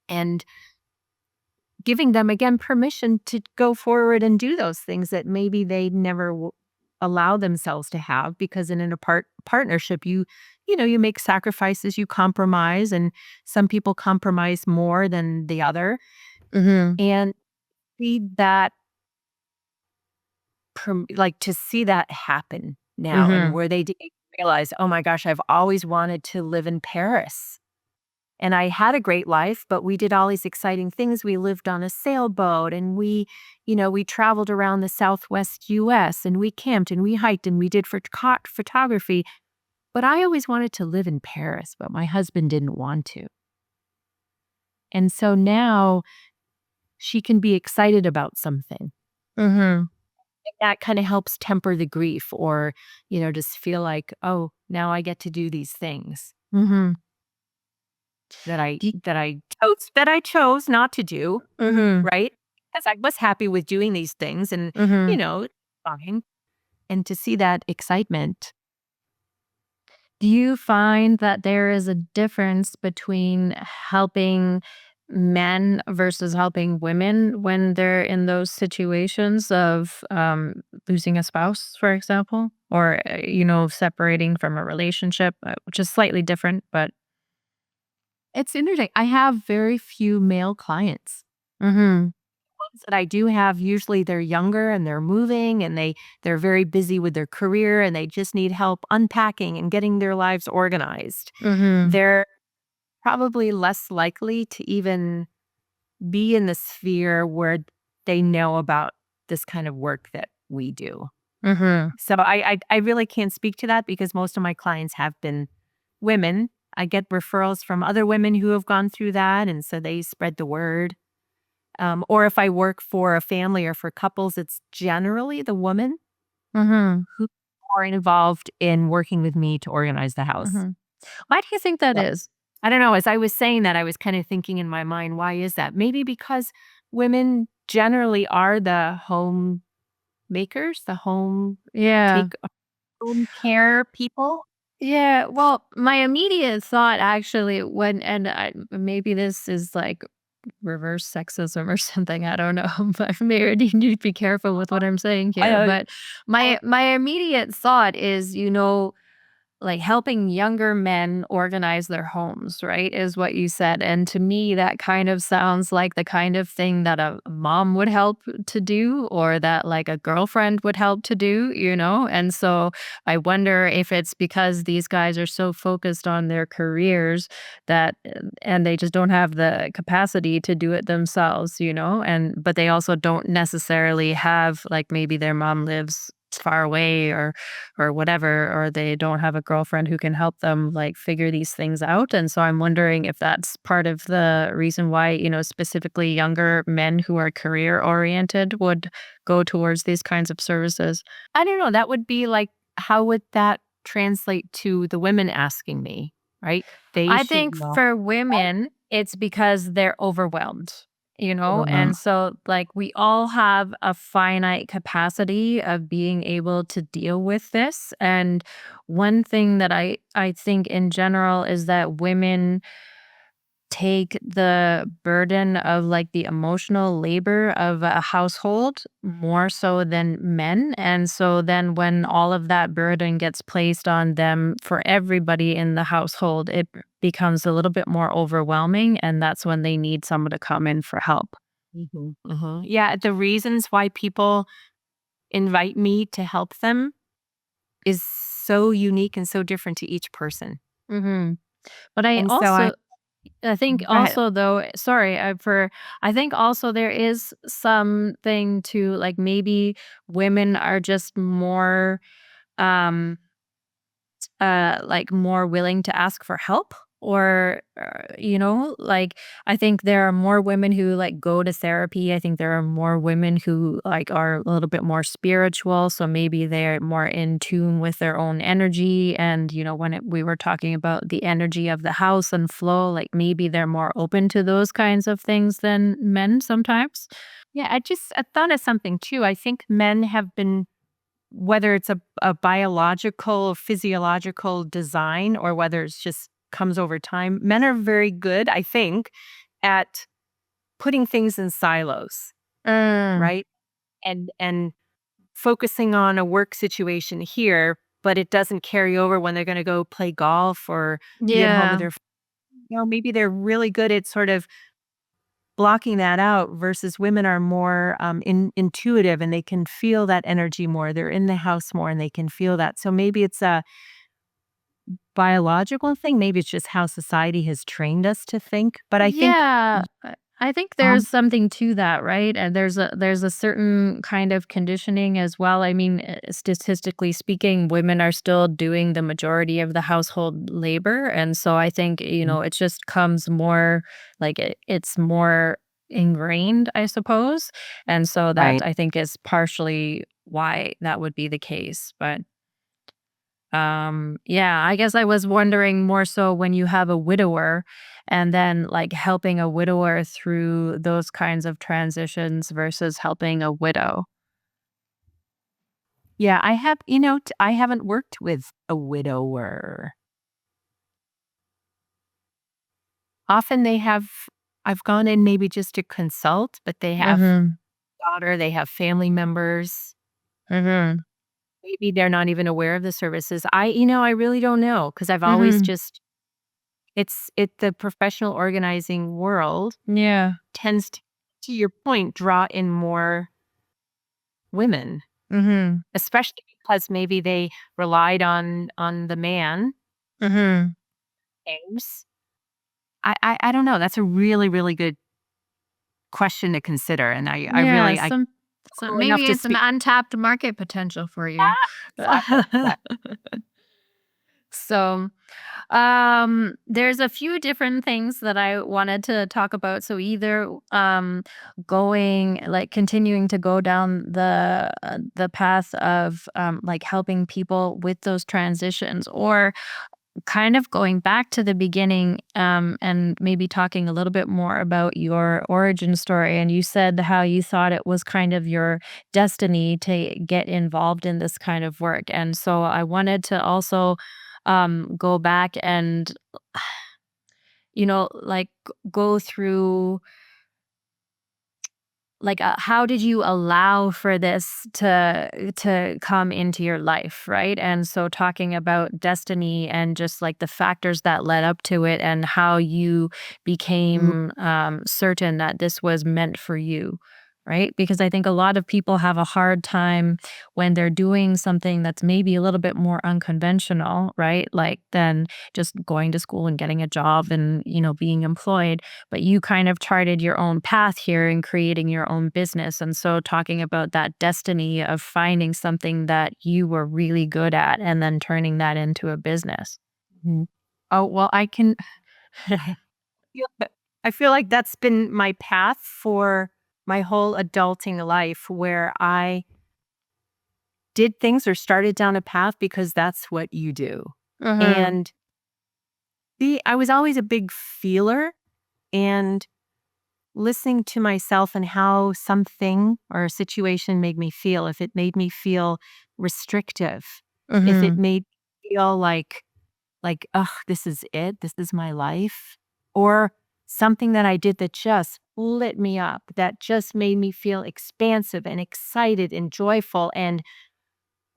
And giving them again permission to go forward and do those things that maybe they never allow themselves to have, because in a partnership you make sacrifices, you compromise, and some people compromise more than the other. Mhm. And see that like to see that happen now, and Mhm. where they realize, oh my gosh, I've always wanted to live in Paris. And I had a great life, but we did all these exciting things. We lived on a sailboat, and we traveled around the Southwest US, and we camped and we hiked and we did photography. But I always wanted to live in Paris, but my husband didn't want to. And so now she can be excited about something. Mhm. That kind of helps temper the grief, or, just feel like, oh, now I get to do these things Mhm. that I Ye that I chose not to do. Mhm. Right? Because I was happy with doing these things and, Mhm. fine. and to see that excitement. Do you find that there is a difference between helping men versus helping women when they're in those situations of losing a spouse, for example, or separating from a relationship, which is slightly different, but It's interesting. I have very few male clients. mhm, Ones that I do have, usually they're younger and they're moving and they're very busy with their career and they just need help unpacking and getting their lives organized. mhm, They're probably less likely to even be in the sphere where they know about this kind of work that we do. mhm, So I really can't speak to that because most of my clients have been women. I get referrals from other women who have gone through that, and so they spread the word. Or if I work for a family or for couples, it's generally the woman mhm, who are involved in working with me to organize the house. mhm. Why do you think that Yeah. is? I don't know. As I was saying that, I was kind of thinking in my mind, why is that? Maybe because women generally are the home makers, the home Yeah. take home care people. Yeah, well, my immediate thought actually when and maybe this is like reverse sexism or something, I don't know, but maybe I need to be careful with what I'm saying I, here, but my immediate thought is, like helping younger men organize their homes, right? Is what you said. And to me, that kind of sounds like the kind of thing that a mom would help to do or that like a girlfriend would help to do. And so I wonder if it's because these guys are so focused on their careers that, and they just don't have the capacity to do it themselves. But they also don't necessarily have, like, maybe their mom lives far away or whatever, or they don't have a girlfriend who can help them like figure these things out. And so I'm wondering if that's part of the reason why, specifically younger men who are career oriented would go towards these kinds of services. I don't know. That would be like, how would that translate to the women asking me, right? They I should think know. for women, it's because they're overwhelmed. Overwhelmed. And so, like, we all have a finite capacity of being able to deal with this. And one thing that I think in general is that women take the burden of like the emotional labor of a household more so than men. And so then when all of that burden gets placed on them for everybody in the household, it becomes a little bit more overwhelming. And that's when they need someone to come in for help. Yeah, the reasons why people invite me to help them is so unique and so different to each person. hmm But I And so also I think go ahead. also though, sorry, I think also there is something to like maybe women are just more um like more willing to ask for help or like I think there are more women who like go to therapy. I think there are more women who like are a little bit more spiritual, so maybe they're more in tune with their own energy. And when we were talking about the energy of the house and flow, like maybe they're more open to those kinds of things than men sometimes. Yeah, I thought of something too. I think men have been, whether it's a biological, physiological design or whether it's just comes over time, men are very good, I think, at putting things in silos, Mm, right? And focusing on a work situation here, but it doesn't carry over when they're going to go play golf or be at home with yeah. their, maybe they're really good at sort of blocking that out versus women are more intuitive and they can feel that energy more. They're in the house more and they can feel that. So maybe it's a biological thing. Maybe it's just how society has trained us to think. But I think, Yeah, I think um, there's something to that, right? And there's a certain kind of conditioning as well. I mean, statistically speaking, women are still doing the majority of the household labor, and so I think it just comes more like it's more ingrained, I suppose, and so that right. I think is partially why that would be the case, but. Yeah, I guess I was wondering more so when you have a widower and then like helping a widower through those kinds of transitions versus helping a widow. Yeah, I haven't worked with a widower. Often I've gone in maybe just to consult, but they have Mhm. daughter, they have family members. Mhm. Maybe they're not even aware of the services. I really don't know because I've always Mhm. just the professional organizing world Yeah. tends to your point, draw in more women, Mhm. especially because maybe they relied on the man Mhm. names. I don't know. That's a really, really good question to consider, and I Yeah, really I some don't so know enough maybe to it's an speak. untapped market potential for you. Ah, exactly, exactly. So, there's a few different things that I wanted to talk about. So either going like continuing to go down the path of like helping people with those transitions, or kind of going back to the beginning, and maybe talking a little bit more about your origin story. And you said how you thought it was kind of your destiny to get involved in this kind of work. And so I wanted to also go back and, like go through like how did you allow for this to come into your life, right? And so talking about destiny and just like the factors that led up to it and how you Mm, became certain that this was meant for you, right? Because I think a lot of people have a hard time when they're doing something that's maybe a little bit more unconventional, right? Like than just going to school and getting a job and being employed, but you kind of charted your own path here in creating your own business. And so, talking about that destiny of finding something that you were really good at and then turning that into a business. mhm. Oh, well, feel that I feel like that's been my path for my whole adulting life where I did things or started down a path because that's what you do. Mhm. And I was always a big feeler and listening to myself and how something or a situation made me feel, if it made me feel restrictive, if it Mhm. made me feel like, "Ugh, this is it, this is my life," or something that I did that just lit me up, that just made me feel expansive and excited and joyful, and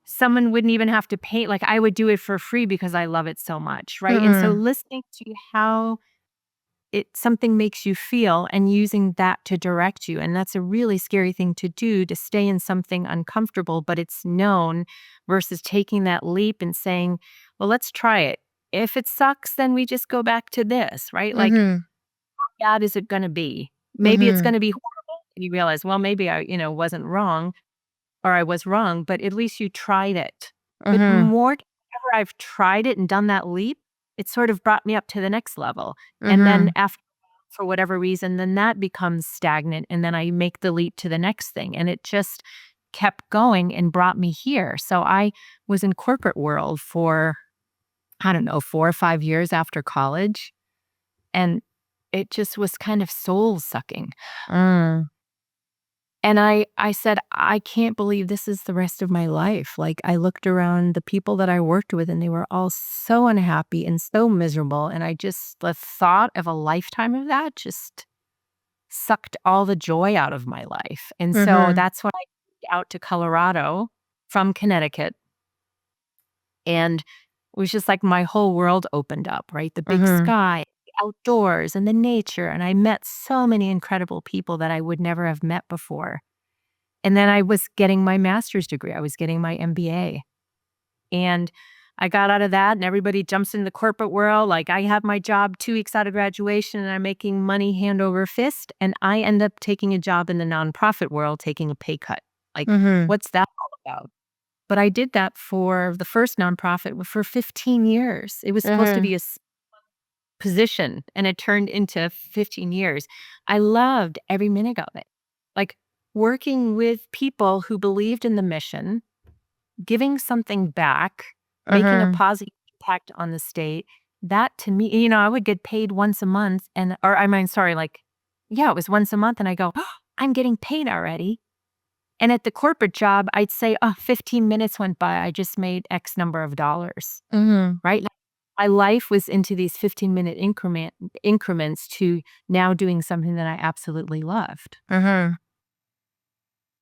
someone wouldn't even have to pay, like, I would do it for free because I love it so much, right? And so Mhm. listening to how something makes you feel and using that to direct you, and that's a really scary thing to do, to stay in something uncomfortable, but it's known, versus taking that leap and saying, "Well, let's try it. If it sucks, then we just go back to this," right? Like, Mhm. how bad is it gonna be? Maybe it's Mhm. gonna be horrible, and you realize, well, maybe wasn't wrong, or I was wrong, but at least you tried it. But Mhm. more ever I've tried it and done that leap, it sort of brought me up to the next level. And then Mhm. after, for whatever reason, then that becomes stagnant. And then I make the leap to the next thing. And it just kept going and brought me here. So I was in corporate world for, I don't know, 4 or 5 years after college. And it just was kind of soul sucking. Mm. And I said, "I can't believe this is the rest of my life." Like, I looked around the people that I worked with, and they were all so unhappy and so miserable, and the thought of a lifetime of that just sucked all the joy out of my life. And so Mhm. that's when I moved out to Colorado from Connecticut, and it was just like my whole world opened up, right? The big Mhm. sky, the outdoors, and the nature, and I met so many incredible people that I would never have met before. And then I was getting my master's degree. I was getting my MBA. And I got out of that, and everybody jumps in the corporate world. Like, I have my job 2 weeks out of graduation and I'm making money hand over fist. And I end up taking a job in the nonprofit world, taking a pay cut. Like, Mhm. what's that all about? But I did that for the first nonprofit for 15 years. It was supposed to be Mhm. a position, and it turned into 15 years. I loved every minute of it. Like, working with people who believed in the mission, giving something back, making a Mhm. positive impact on the state. That to me, I would get paid once a month, or I mean, sorry, like, yeah, it was once a month, and I go, "Oh, I'm getting paid already." And at the corporate job, I'd say, oh, 15 minutes went by. I just made X number of dollars, Mhm. right? Like, my life was into these 15-minute increments to now doing something that I absolutely loved. Mhm.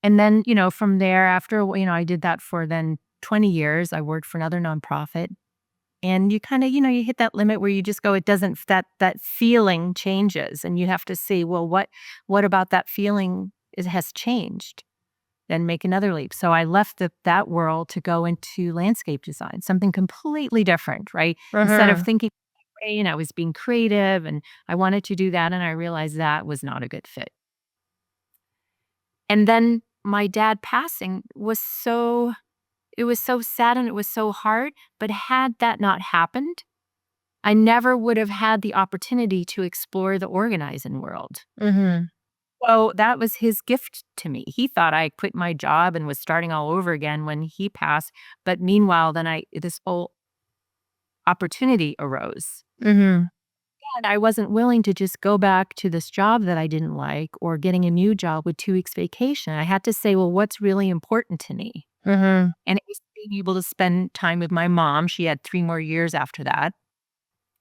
And then, from there, after, I did that for then 20 years. I worked for another nonprofit. And you kind of, you hit that limit where you just go, it doesn't, that feeling changes. And you have to see, well, what about that feeling has changed? Then make another leap. So I left that world to go into landscape design, something completely different, right? Instead of Mhm. thinking, I was being creative and I wanted to do that. And I realized that was not a good fit. And then my dad passing it was so sad and it was so hard. But had that not happened, I never would have had the opportunity to explore the organizing world. Mhm. So that was his gift to me. He thought I quit my job and was starting all over again when he passed. But meanwhile, then this whole opportunity arose. Mhm. And I wasn't willing to just go back to this job that I didn't like or getting a new job with 2 weeks vacation. I had to say, well, what's really important to me? Mhm. And it was being able to spend time with my mom. She had 3 more years after that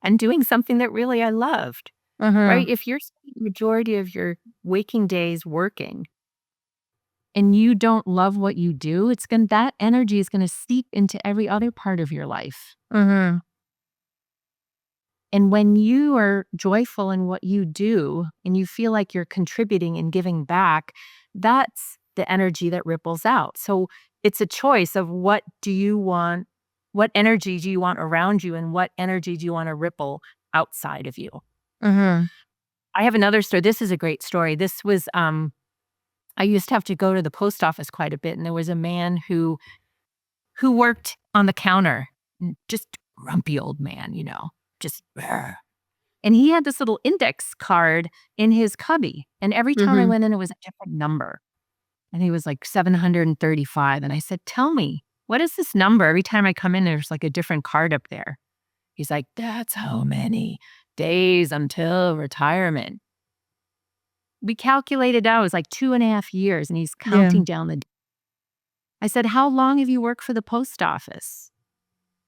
and doing something that really I loved, right? Mhm. If you're spending the majority of your waking days working, and you don't love what you do, that energy is gonna seep into every other part of your life. Mhm. And when you are joyful in what you do and you feel like you're contributing and giving back, that's the energy that ripples out. So it's a choice of what energy do you want around you and what energy do you want to ripple outside of you. Mhm. I have another story. This is a great story. This was I used to have to go to the post office quite a bit, and there was a man who worked on the counter, just grumpy old man, just and he had this little index card in his cubby, and every time I Mhm. went in, it was a different number, and he was like 735, and I said, "Tell me, what is this number?" Every time I come in, there's like a different card up there. He's like, "That's how many days until retirement." We calculated out, it was like 2.5 years, and he's Yeah. counting down I said, "How long have you worked for the post office?"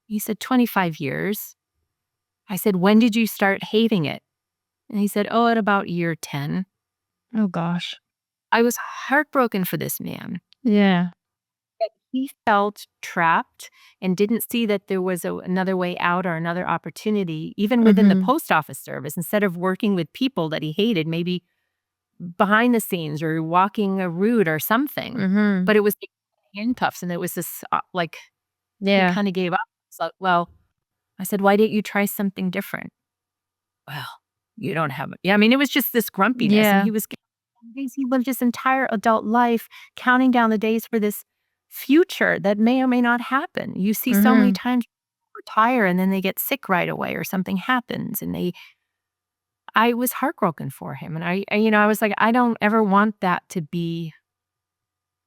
He said, 25 years. I said, "When did you start hating it?" And he said, "Oh, at about year 10." Oh gosh. I was heartbroken for this man. Yeah. He felt trapped and didn't see that there was another way out or another opportunity, even within the Mhm. post office service. Instead of working with people that he hated, maybe behind the scenes or walking a route or something. Mhm. But it was like handcuffs, and it was this he Yeah. kind of gave up. So, well, I said, "Why didn't you try something different?" Well, you don't have it. Yeah, I mean, it was just this grumpiness, and Yeah. he lived his entire adult life counting down the days for this future that may or may not happen. You see so many Mhm. times people retire and then they get sick right away or something happens, and I was heartbroken for him, and I was like, I don't ever want that to be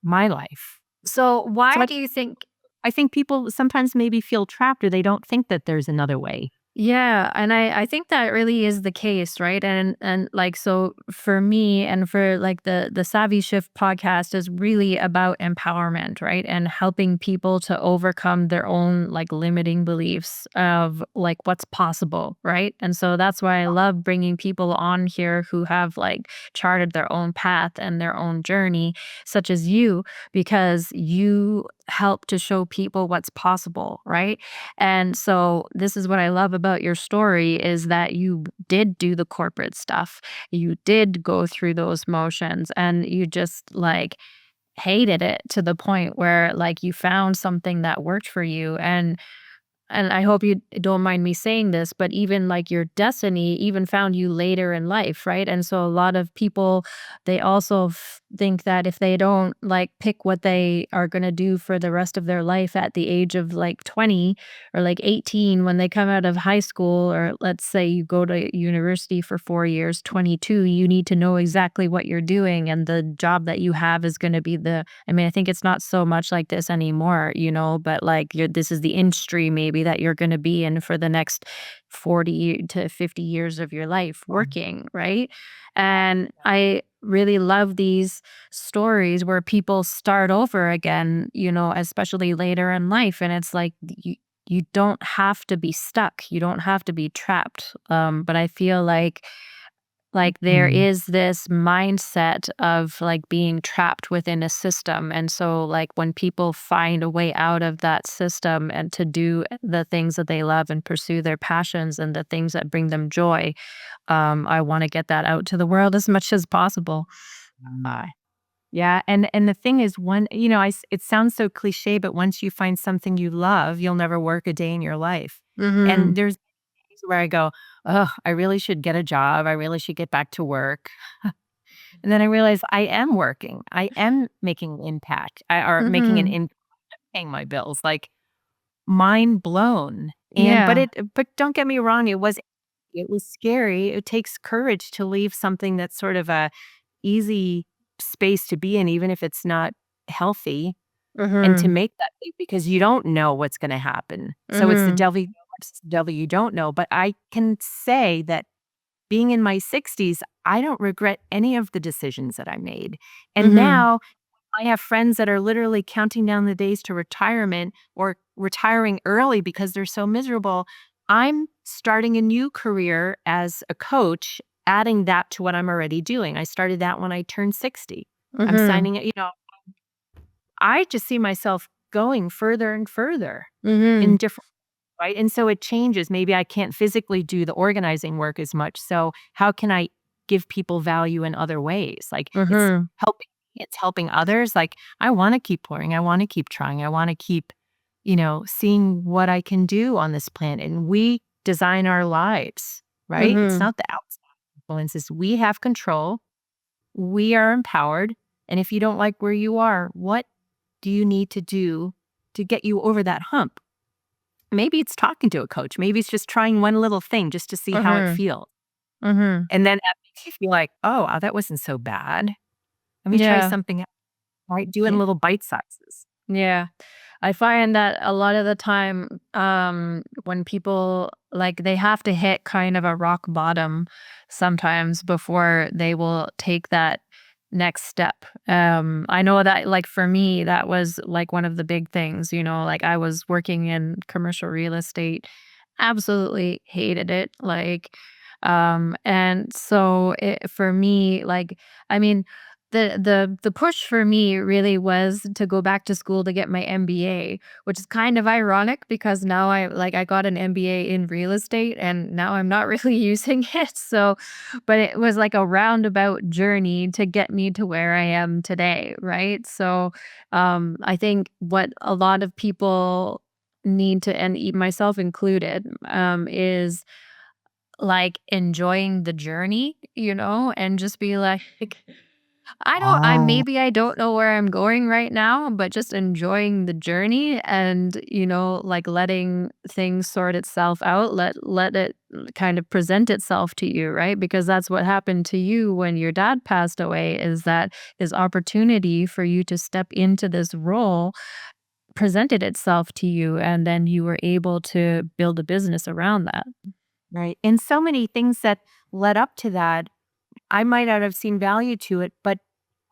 my life. So So why do you think I think people sometimes maybe feel trapped or they don't think that there's another way. Yeah, and I think that really is the case, right? And like so for me and for like the Savvy Shift podcast is really about empowerment, right? And helping people to overcome their own like limiting beliefs of like what's possible, right? And so that's why I love bringing people on here who have like charted their own path and their own journey, such as you, because you help to show people what's possible, right? And so this is what I love about your story is that you did do the corporate stuff. You did go through those motions and you just like hated it to the point where like you found something that worked for you and I hope you don't mind me saying this, but even like your destiny even found you later in life, right? And so a lot of people, they also think that if they don't like pick what they are going to do for the rest of their life at the age of like 20 or like 18 when they come out of high school, or let's say you go to university for 4 years, 22, you need to know exactly what you're doing. And the job that you have is going to be I mean, I think it's not so much like this anymore, but like this is the industry maybe that you're going to be in for the next 40 to 50 years of your life working, right? And really love these stories where people start over again, especially later in life. And it's like you don't have to be stuck. You don't have to be trapped. But I feel like there Mm. is this mindset of like being trapped within a system. And so like when people find a way out of that system and to do the things that they love and pursue their passions and the things that bring them joy, I want to get that out to the world as much as possible. Uh, yeah, and the thing is it sounds so cliche, but once you find something you love, you'll never work a day in your life. Mhm. And there's days where I go, "Ugh, I really should get a job. I really should get back to work." And then I realize I am working. I am making an impact. Or making an Mhm. impact, paying my bills. Like, mind blown. And Yeah. but don't get me wrong, it was scary. It takes courage to leave something that's sort of a easy space to be in, even if it's not healthy, and to Mhm. make that leap because you don't know what's gonna happen. So it's the Mhm. devil you know versus the devil you don't know. But I can say that being in my 60s, I don't regret any of the decisions that I made. And Mhm. now I have friends that are literally counting down the days to retirement or retiring early because they're so miserable. I'm starting a new career as a coach, adding that to what I'm already doing. I started that when I turned 60. I'm Mhm. signing it, I just see myself going further and further in Mhm. different right? And so it changes. Maybe I can't physically do the organizing work as much. So how can I give people value in other ways? Like Mhm. it's helping others. Like I want to keep pouring. I want to keep trying. I want to keep, seeing what I can do on this planet. And we design our lives, right? It's Mhm. not the outside influences. We have control. We are empowered. And if you don't like where you are, what do you need to do to get you over that hump? Maybe it's talking to a coach. Maybe it's just trying one little thing just to see how it Mhm. feels. Mhm. And then that makes you feel like, "Oh, wow, that wasn't so bad. Let me try Yeah. something else." Right? Do it in Y little bite sizes. Yeah. I find that a lot of the time, when people like they have to hit kind of a rock bottom sometimes before they will take that next step. I know that like for me, that was like one of the big things, like I was working in commercial real estate, absolutely hated it. And so for me, like, I mean, the push for me really was to go back to school to get my MBA, which is kind of ironic because now I got an MBA in real estate and now I'm not really using it. So, but it was like a roundabout journey to get me to where I am today, right? So, I think what a lot of people need to, and myself included, is like enjoying the journey, and just be like, Oh, maybe I don't know where I'm going right now, but just enjoying the journey and, like letting things sort itself out, let it kind of present itself to you, right? Because that's what happened to you when your dad passed away, is that this opportunity for you to step into this role presented itself to you, and then you were able to build a business around that. right. And so many things that led up to that, I might not have seen value to it, but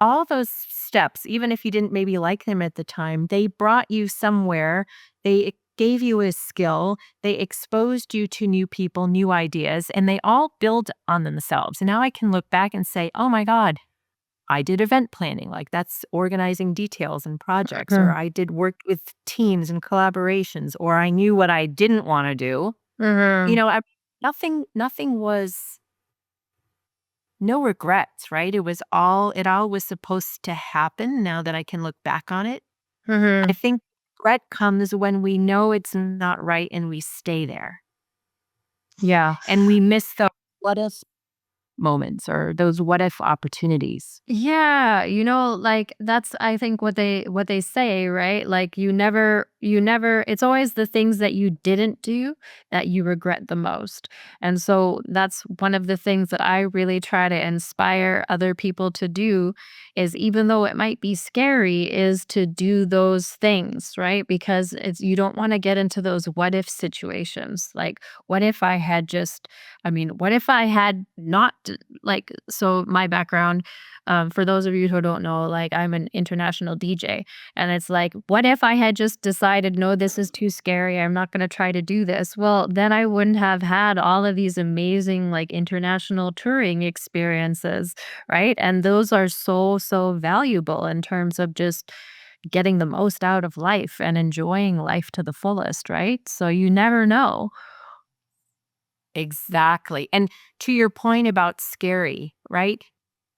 all those steps, even if you didn't maybe like them at the time, they brought you somewhere. They gave you a skill. They exposed you to new people, new ideas, and they all build on themselves. And now I can look back and say, oh my God, I did event planning. Like that's organizing details and projects, or Mhm. I did work with teams and collaborations, or I knew what I didn't want to do. You Mhm. know, nothing was no regrets, right? It all was supposed to happen now that I can look back on it. I Mhm. think regret comes when we know it's not right and we stay there Yeah. and we miss the what if moments or those what if opportunities. Yeah, like that's I think what they say, right? Like you never you never it's always the things that you didn't do that you regret the most. And so that's one of the things that I really try to inspire other people to do is even though it might be scary is to do those things, right? Because it's you don't want to get into those what if situations. Like what if I had just what if I had not like so my background for those of you who don't know, like I'm an international DJ and it's like, what if I had just decided, no, this is too scary. I'm not going to try to do this. Well, then I wouldn't have had all of these amazing, like international touring experiences, right? And those are so, so valuable in terms of just getting the most out of life and enjoying life to the fullest, right? So you never know. Exactly. And to your point about scary, right?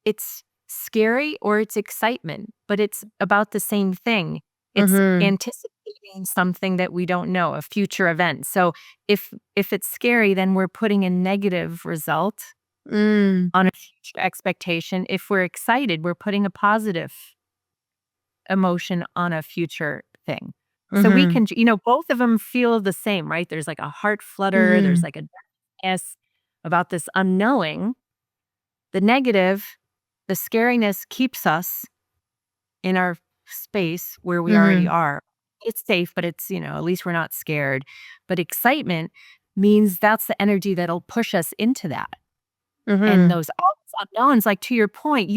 It's scary or it's excitement, but it's about the same thing. It's Mm anticipating something that we don't know, a future event. So if it's scary, then we're putting a negative result hmm. Mm. on a future expectation. If we're excited, we're putting a positive emotion on a future thing. So we Mhm. can, both of them feel the same, right? There's like a heart flutter, there's Mhm. like a darkness about this unknowing. The negative, the scariness keeps us in our space where we already Mhm. are. It's safe, but it's, at least we're not scared. But excitement means that's the energy that'll push us into that. And Mhm. those all those unknowns, like, to your point,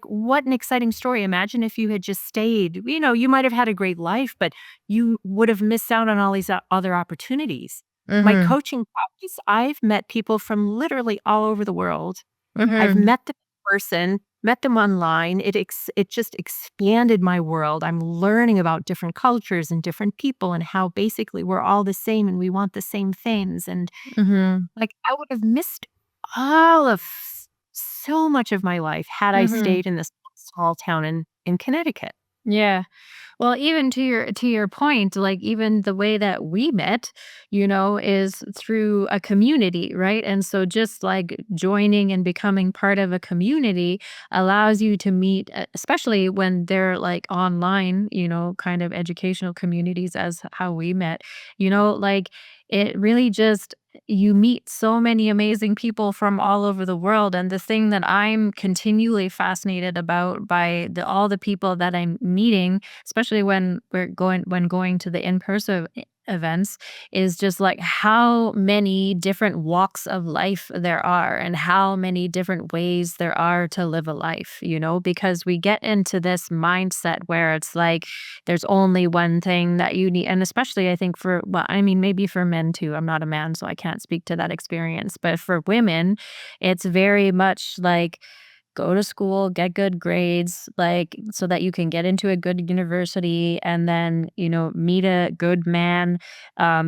what an exciting story. Imagine if you had just stayed, you might have had a great life, but you would have missed out on all these other opportunities. My Mhm. coaching practice, I've met people from literally all over the world. I've Mhm. met them in person, met them online. It just expanded my world. I'm learning about different cultures and different people and how basically we're all the same and we want the same things. And Mhm. like, I would have missed all of so much of my life had I Mhm. stayed in this small town in Connecticut. Yeah. Well, even to your point, like even the way that we met, is through a community, right? And so just like joining and becoming part of a community allows you to meet, especially when they're like online, kind of educational communities as how we met, like it really just you meet so many amazing people from all over the world. And the thing that I'm continually fascinated about by all the people that I'm meeting, especially when going to the in-person events, is just like how many different walks of life there are and how many different ways there are to live a life, because we get into this mindset where it's like there's only one thing that you need. And especially I think for, well, I mean, maybe for men too. I'm not a man, so I can't speak to that experience. But for women, it's very much like go to school, get good grades, like so that you can get into a good university and then, meet a good man,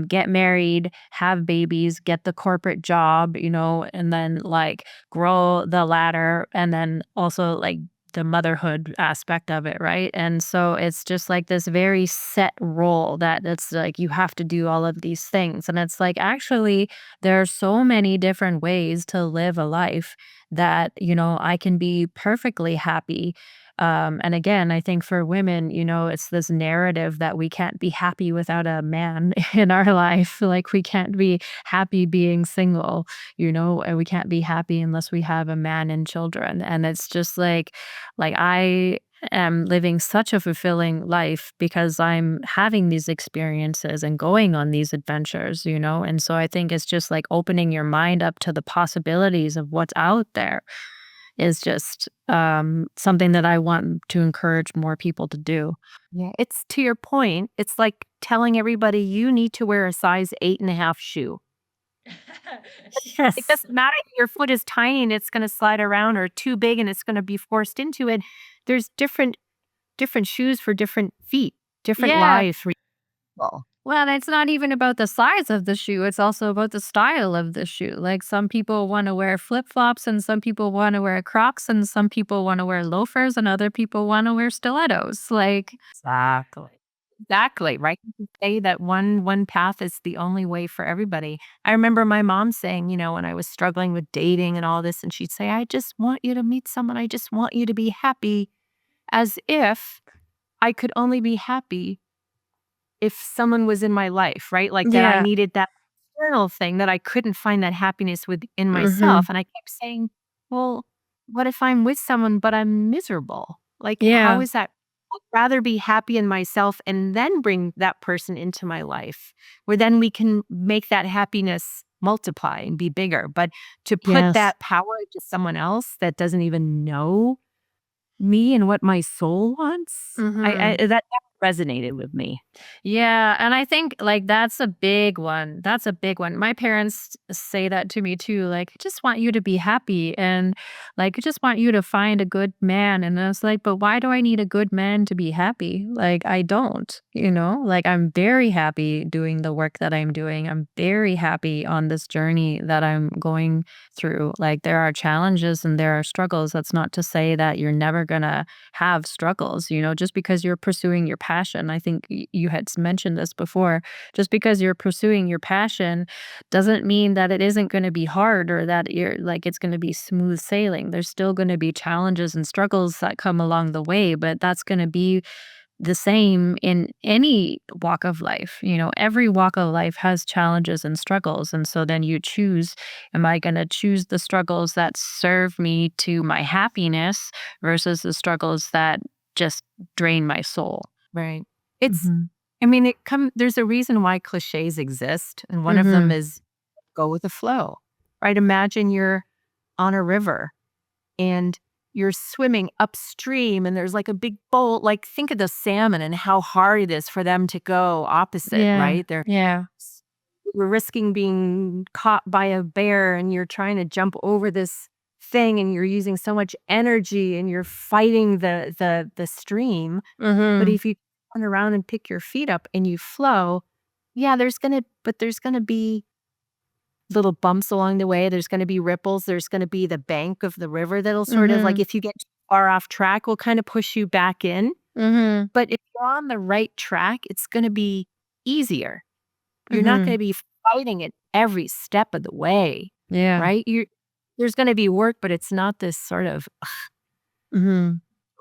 get married, have babies, get the corporate job, and then like grow the ladder and then also like the motherhood aspect of it, right? And so it's just like this very set role that it's like you have to do all of these things. And it's like actually there are so many different ways to live a life that, I can be perfectly happy. And again, I think for women, it's this narrative that we can't be happy without a man in our life. Like we can't be happy being single, and we can't be happy unless we have a man and children. And it's just like I am living such a fulfilling life because I'm having these experiences and going on these adventures, And so I think it's just like opening your mind up to the possibilities of what's out there is just something that I want to encourage more people to do. Yeah. It's to your point, it's like telling everybody you need to wear a size 8.5 shoe. It Yes. doesn't matter if your foot is tiny and it's gonna slide around or too big and it's gonna be forced into it. There's different shoes for different feet, different Yeah. lives for people. Well, it's not even about the size of the shoe, it's also about the style of the shoe. Like, some people wanna wear flip-flops, and some people wanna wear Crocs, and some people wanna wear loafers, and other people wanna wear stilettos, like Exactly. Exactly, right? You say that one path is the only way for everybody. I remember my mom saying, when I was struggling with dating and all this, and she'd say, "I just want you to meet someone. I just want you to be happy," as if I could only be happy if someone was in my life, right? Like that I Yeah. needed that external thing, that I couldn't find that happiness within Mhm. myself. And I kept saying, well, what if I'm with someone, but I'm miserable? Like, how Yeah. is that? I'd rather be happy in myself and then bring that person into my life, where then we can make that happiness multiply and be bigger. But to put Yes. that power to someone else that doesn't even know me and what my soul wants, Mhm. that resonated with me. Yeah, and I think, like, that's a big one. That's a big one. My parents say that to me too, like, "I just want you to be happy, and, like, I just want you to find a good man." And I was like, "But why do I need a good man to be happy? Like, I don't, you know? Like, I'm very happy doing the work that I'm doing. I'm very happy on this journey that I'm going through. Like, there are challenges and there are struggles. That's not to say that you're never gonna have struggles, you know, just because you're pursuing your passion. I think you had mentioned this before. Just because you're pursuing your passion doesn't mean that it isn't going to be hard or that you're like it's going to be smooth sailing. There's still going to be challenges and struggles that come along the way, but that's going to be the same in any walk of life. You know, every walk of life has challenges and struggles. And so then you choose, am I going to choose the struggles that serve me to my happiness versus the struggles that just drain my soul? Right. It's Mhm. I mean, there's a reason why cliches exist, and one of them Mhm. is go with the flow, right? Imagine you're on a river and you're swimming upstream and there's like a big bowl. Like, think of the salmon and how hard it is for them to go opposite, Yeah. right? Yeah. You're risking being caught by a bear and you're trying to jump over this thing and you're using so much energy and you're fighting the stream. But Mhm. if you turn around and pick your feet up and you flow, yeah, there's gonna be little bumps along the way. There's gonna be ripples. There's gonna be the bank of the river that'll sort of, like, Mhm. if you get too far off track, will kinda push you back in. Mhm. But if you're on the right track, it's gonna be easier. You're not Mhm. gonna be fighting it every step of the way, Yeah. right? There's gonna be work, but it's not this sort of Mhm.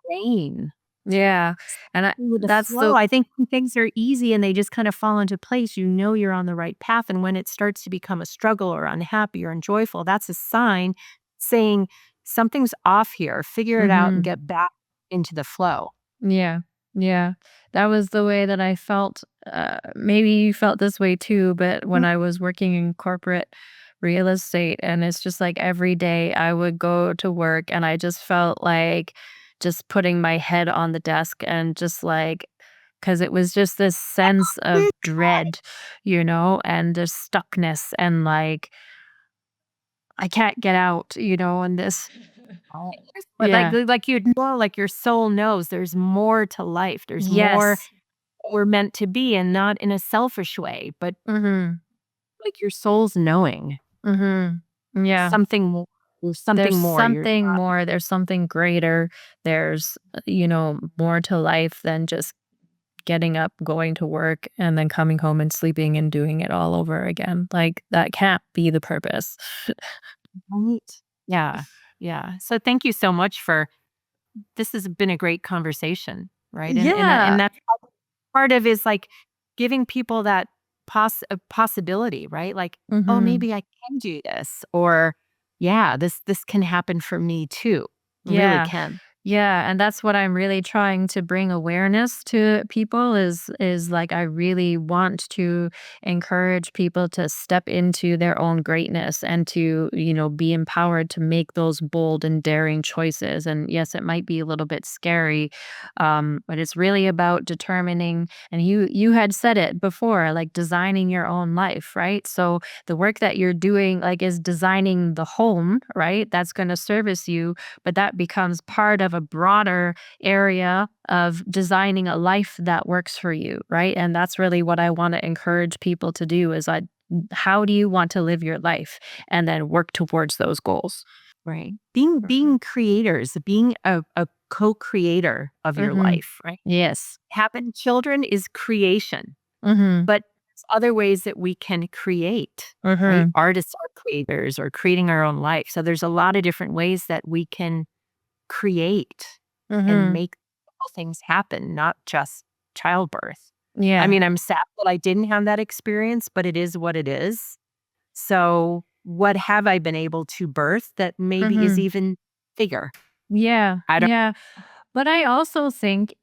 rain. Yeah. And With the that's flow, the I think when things are easy and they just kind of fall into place, you know you're on the right path, and when it starts to become a struggle or unhappy or unjoyful, that's a sign saying, "Something's off here, figure it out and Mhm. get back into the flow." Yeah. Yeah. That was the way that I felt. Maybe you felt this way too, but when Mm, I was working in corporate real estate, and it's just like every day I would go to work and I just felt like just putting my head on the desk and just like, because it was just this sense of dread, you know, and the stuckness and like, I can't get out, you know, and this. oh, but Yeah. like you know, like your soul knows there's more to life. There's more Yes. we're meant to be, and not in a selfish way, but Mhm. like your soul's knowing Mhm. Yeah. something more. There's There's something more. You're something more, there's something greater, there's, you know, more to life than just getting up, going to work, and then coming home and sleeping and doing it all over again. Like, that can't be the purpose. right. Yeah. Yeah. So thank you so much for this has been a great conversation, right? And Yeah. that's part of is like giving people that a possibility, right? Like, oh, Mhm. maybe I can do this, or yeah, this can happen for me too. Really Yeah. can. Yeah, and that's what I'm really trying to bring awareness to people is like I really want to encourage people to step into their own greatness and to, you know, be empowered to make those bold and daring choices. And yes, it might be a little bit scary, but it's really about determining. And you had said it before, like designing your own life, right? So the work that you're doing, like, is designing the home, right? That's going to service you, but that becomes part of a broader area of designing a life that works for you, right? And that's really what I want to encourage people to do is how do you want to live your life and then work towards those goals. Right. Being creators, being a co-creator of your Mhm. life, right? Yes. Having children is creation, Mhm. but there's other ways that we can create, right? Mhm. Artists are creators or creating our own life. So there's a lot of different ways that we can create and Mhm. make all things happen, not just childbirth. I Yeah. mean, I'm sad that I didn't have that experience, but it is what it is. So, what have I been able to birth that maybe is Mhm. even bigger? Yeah. I don't Yeah. But I also think,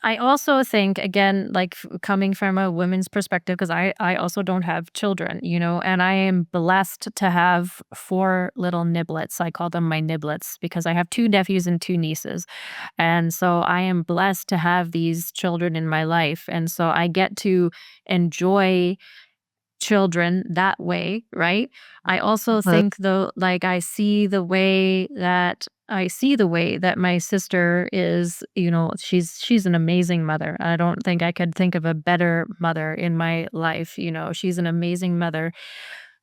I also think again, like coming from a woman's perspective, because I also don't have children, and I am blessed to have four little niblets. I call them my niblets because I have two nephews and two nieces. And so I am blessed to have these children in my life. And so I get to enjoy children that way, right? I also uh, think though, like I see the way that my sister is, she's an amazing mother. I don't think I could think of a better mother in my life. She's an amazing mother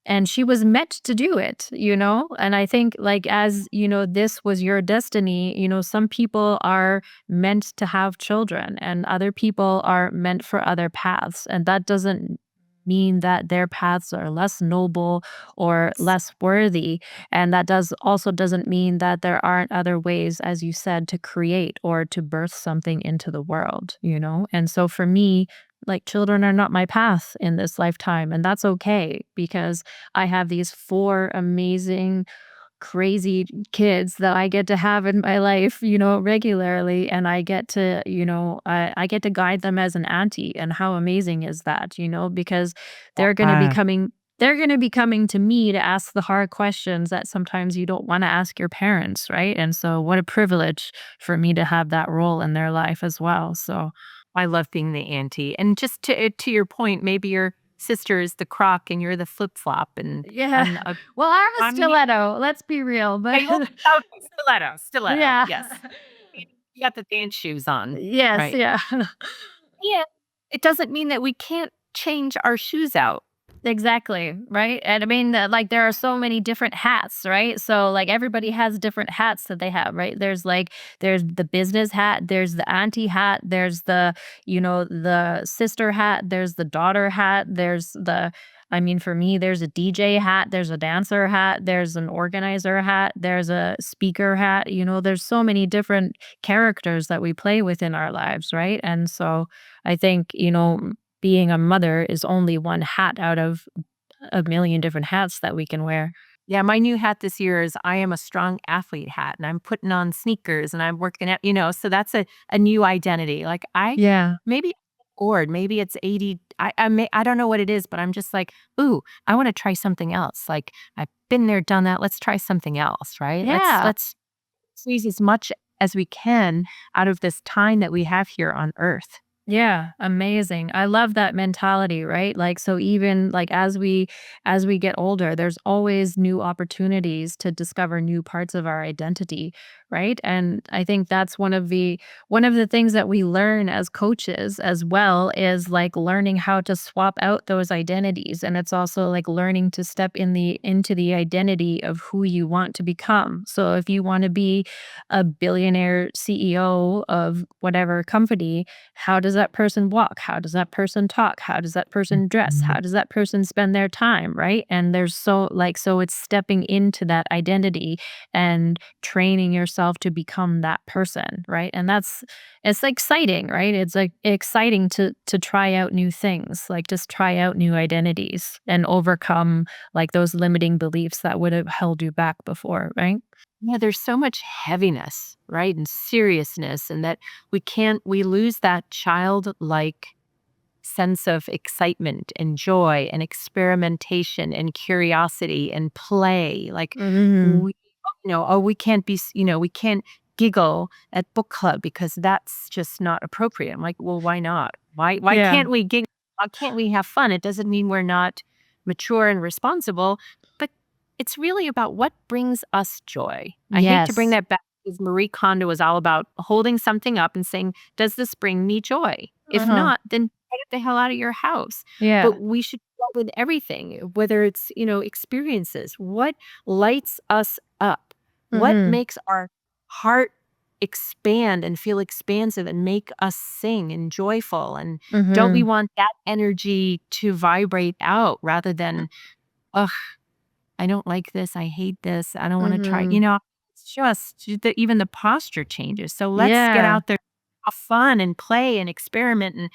and she was meant to do it. And I think like as this was your destiny. Some people are meant to have children and other people are meant for other paths, and that doesn't mean that their paths are less noble or less worthy. And that doesn't mean that there aren't other ways, as you said, to create or to birth something into the world. And so for me, like children are not my path in this lifetime, and that's okay because I have these four amazing, crazy kids that I get to have in my life, regularly. And I get to, I get to guide them as an auntie. And how amazing is that? Because they're going to be uh, coming. They're going to be coming to me to ask the hard questions that sometimes you don't want to ask your parents, right? And so, what a privilege for me to have that role in their life as well. So, I love being the auntie. And just to your point, maybe your sister is the croc and you're the flip flop, and yeah. I'm Well, I'm a I'm stiletto. Let's be real, but okay, okay, stiletto, stiletto. yeah. Yes, you got the dance shoes on, Yes, right? yeah. Yeah, it doesn't mean that we can't change our shoes out. Exactly, right? And I mean, like, there are so many different hats, right? So, like, everybody has different hats that they have, right? There's the business hat, there's the auntie hat, there's the sister hat, there's the daughter hat, I mean, for me, there's a DJ hat, there's a dancer hat, there's an organizer hat, there's a speaker hat. There's so many different characters that we play within our lives, right? And so I think, being a mother is only one hat out of a million different hats that we can wear. Yeah, my new hat this year is I am a strong athlete hat, and I'm putting on sneakers and I'm working out, so that's a new identity. Like Yeah. maybe or maybe it's 80. I don't know what it is, but I'm just like, ooh, I want to try something else. Like I've been there, done that. Let's try something else, right? Yeah. Let's squeeze as much as we can out of this time that we have here on earth. Yeah, amazing. I love that mentality, right? Like so even like as we get older, there's always new opportunities to discover new parts of our identity, right? And I think that's one of the things that we learn as coaches as well is like learning how to swap out those identities, and it's also like learning to step into the identity of who you want to become. So if you want to be a billionaire CEO of whatever company, how does that person walk? How does that person talk? How does that person dress? How Mhm. does that person spend their time? Right. And so it's stepping into that identity and training yourself to become that person. Right. And it's exciting, right? It's like exciting to try out new things, like just try out new identities and overcome like those limiting beliefs that would have held you back before. Right. Yeah, there's so much heaviness, right? And seriousness, and that we lose that childlike sense of excitement and joy and experimentation and curiosity and play. Like Hmm. we, oh, we can't we can't giggle at book club because that's just not appropriate. I'm like, well, why not? Why Yeah. can't we giggle? Why can't we have fun? It doesn't mean we're not mature and responsible, but it's really about what brings us joy. I hate to bring Yes. that back because Marie Kondo was all about holding something up and saying, does this bring me joy? If Uh-huh. not, then get the hell out of your house. Yeah. But we should go with everything, whether it's, experiences. What lights us up? What Mhm. makes our heart expand and feel expansive and make us sing and joyful? And don't we Mhm. want that energy to vibrate out rather than, ugh, I don't like this. I hate this. I don't want to try. Mhm. It's just even the posture changes. So let's get Yeah. out there. have fun and play and experiment and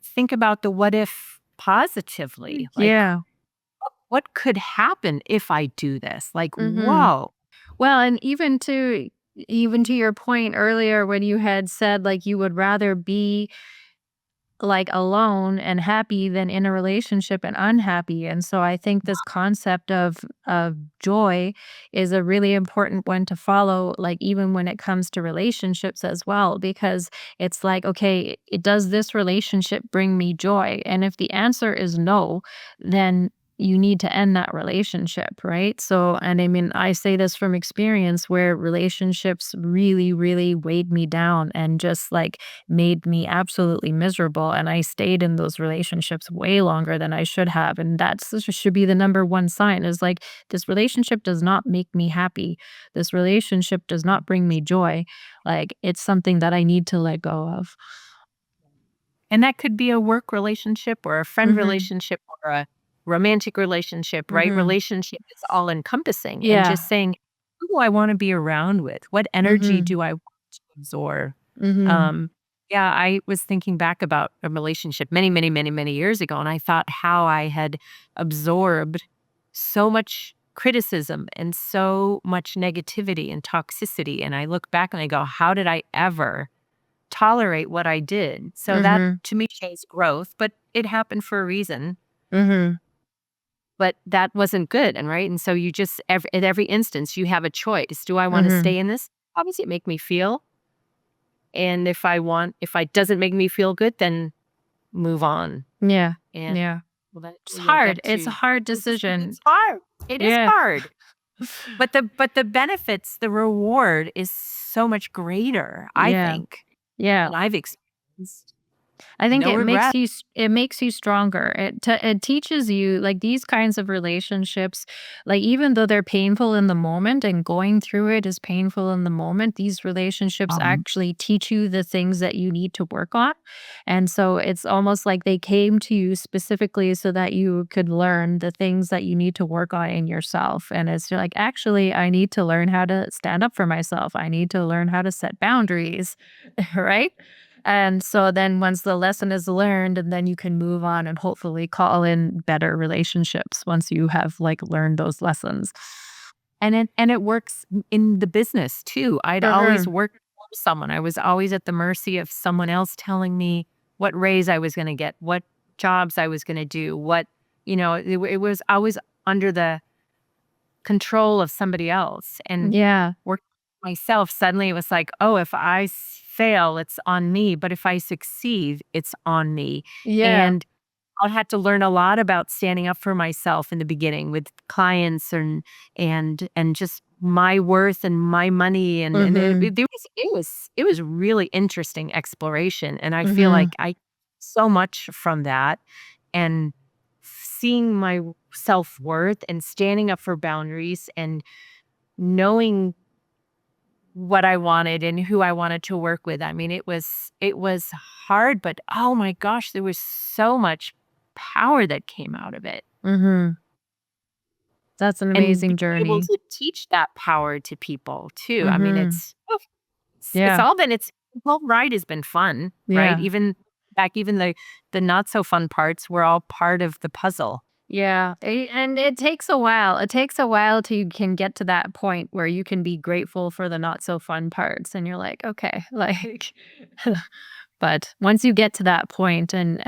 think about the what if positively. Like, Yeah. what could happen if I do this? Like, Mhm. whoa. Well, and even to your point earlier when you had said, like, you would rather be, like, alone and happy than in a relationship and unhappy, and so I think this concept of joy is a really important one to follow, like, even when it comes to relationships as well, because it's like, "Okay, does this relationship bring me joy?" And if the answer is no, then you need to end that relationship, right? So, and I mean, I say this from experience where relationships really, really weighed me down and just, like, made me absolutely miserable, and I stayed in those relationships way longer than I should have, and that's should be the number one sign is, like, this relationship does not make me happy. This relationship does not bring me joy. Like, it's something that I need to let go of. And that could be a work relationship or a friend Mhm. relationship or a romantic relationship, right? Mhm. Relationship is all encompassing and Yeah. just saying, who do I want to be around with? What energy Mhm. do I want to absorb? Mhm. Um, yeah, I was thinking back about a relationship many, many, many, many years ago, and I thought how I had absorbed so much criticism and so much negativity and toxicity. And I look back and I go, how did I ever tolerate what I did? So that Mhm. to me shows growth, but it happened for a reason. Mhm. But that wasn't good. And right. And so you just, at every instance, you have a choice. Do I want to Mhm. stay in this? How does it make me feel? And if it doesn't make me feel good, then move on. Yeah. And Yeah. well, then It's you'll hard. get It's a to hard it's decision. hard. It is Yeah. hard. But the benefits, the reward is so much greater, I Yeah. think, Yeah. than I've experienced. I think No regret. it makes you stronger. It teaches you, like, these kinds of relationships, like, even though they're painful in the moment and going through it is painful in the moment, these relationships Um, actually teach you the things that you need to work on. And so it's almost like they came to you specifically so that you could learn the things that you need to work on in yourself. And it's like, actually, I need to learn how to stand up for myself. I need to learn how to set boundaries, right? And so then once the lesson is learned, and then you can move on and hopefully call in better relationships once you have, like, learned those lessons. and it works in the business too. I'd always Mhm. worked for someone. I was always at the mercy of someone else telling me what raise I was gonna get, what jobs I was gonna do, it was always under the control of somebody else. And Yeah. working for myself, suddenly it was like, oh, if I fail, it's on me. But if I succeed, it's on me. Yeah. And I had to learn a lot about standing up for myself in the beginning with clients and just my worth and my money and Mhm. it was really interesting exploration, and I feel Mhm. like I so much from that, and seeing my self-worth and standing up for boundaries and knowing what I wanted and who I wanted to work with. I mean, it was hard, but oh my gosh, there was so much power that came out of it. Mhm. That's an And amazing being able journey. to teach that power to people too. I mean, Mhm. it's Yeah. all been it's the whole ride has been fun, right? Yeah. Even the not so fun parts were all part of the puzzle. Yeah, and it takes a while. It takes a while till you can get to that point where you can be grateful for the not so fun parts, and you're like, "Okay," like, but once you get to that point and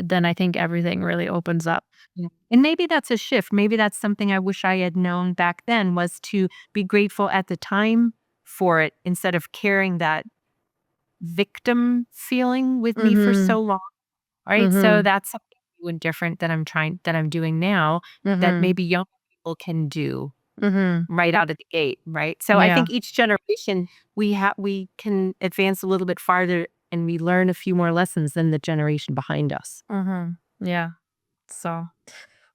then I think everything really opens up. Yeah. And maybe that's a shift. Maybe that's something I wish I had known back then, was to be grateful at the time for it instead of carrying that victim feeling with me for Mhm. so long, right? So Mhm. that's something new and different that I'm doing now that Mhm. maybe young people can do Mhm. right out of the gate, right? So I Yeah. think each generation we can advance a little bit farther and we learn a few more lessons than the generation behind us. Mhm. Yeah. So,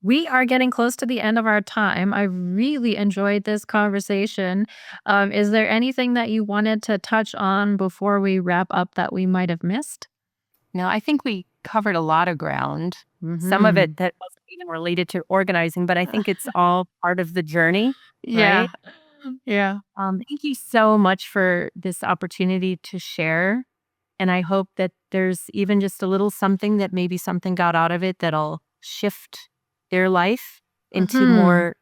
we are getting close to the end of our time. I really enjoyed this conversation. Is there anything that you wanted to touch on before we wrap up that we might have missed? Now, I think we covered a lot of ground. Some of it Mhm. that wasn't even related to organizing, but I think it's all part of the journey, Yeah. right? Yeah. Thank you so much for this opportunity to share. And I hope that there's even just a little something that maybe something got out of it that'll shift their life into Mhm. more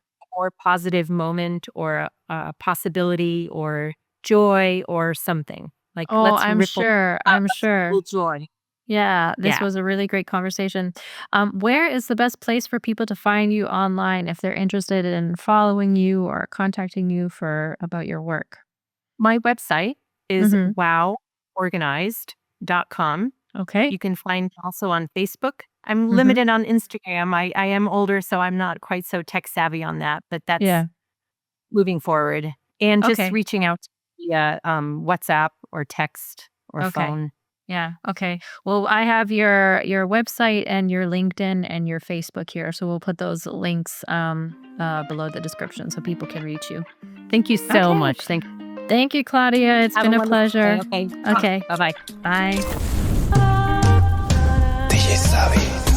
positive moment or a possibility or joy or something. Like Oh, let's ripple I'm let's sure. ripple joy. Yeah, this Yeah. was a really great conversation. Where is the best place for people to find you online if they're interested in following you or contacting you for about your work? My website is Mhm. woworganized.com. Okay. You can find also on Facebook. I'm Mhm. limited on Instagram. I am older, so I'm not quite so tech savvy on that, but that's Yeah. moving forward. And just Okay. reaching out via WhatsApp or text or Okay. phone. Yeah. Okay. Well, I have your website and your LinkedIn and your Facebook here, so we'll put those links below the description so people can reach you. Thank you so Okay. much. Thank you. Thank you, Claudia. It's Have a been a wonderful pleasure. day. Okay. Okay. Bye bye. Bye. DJ Savvy.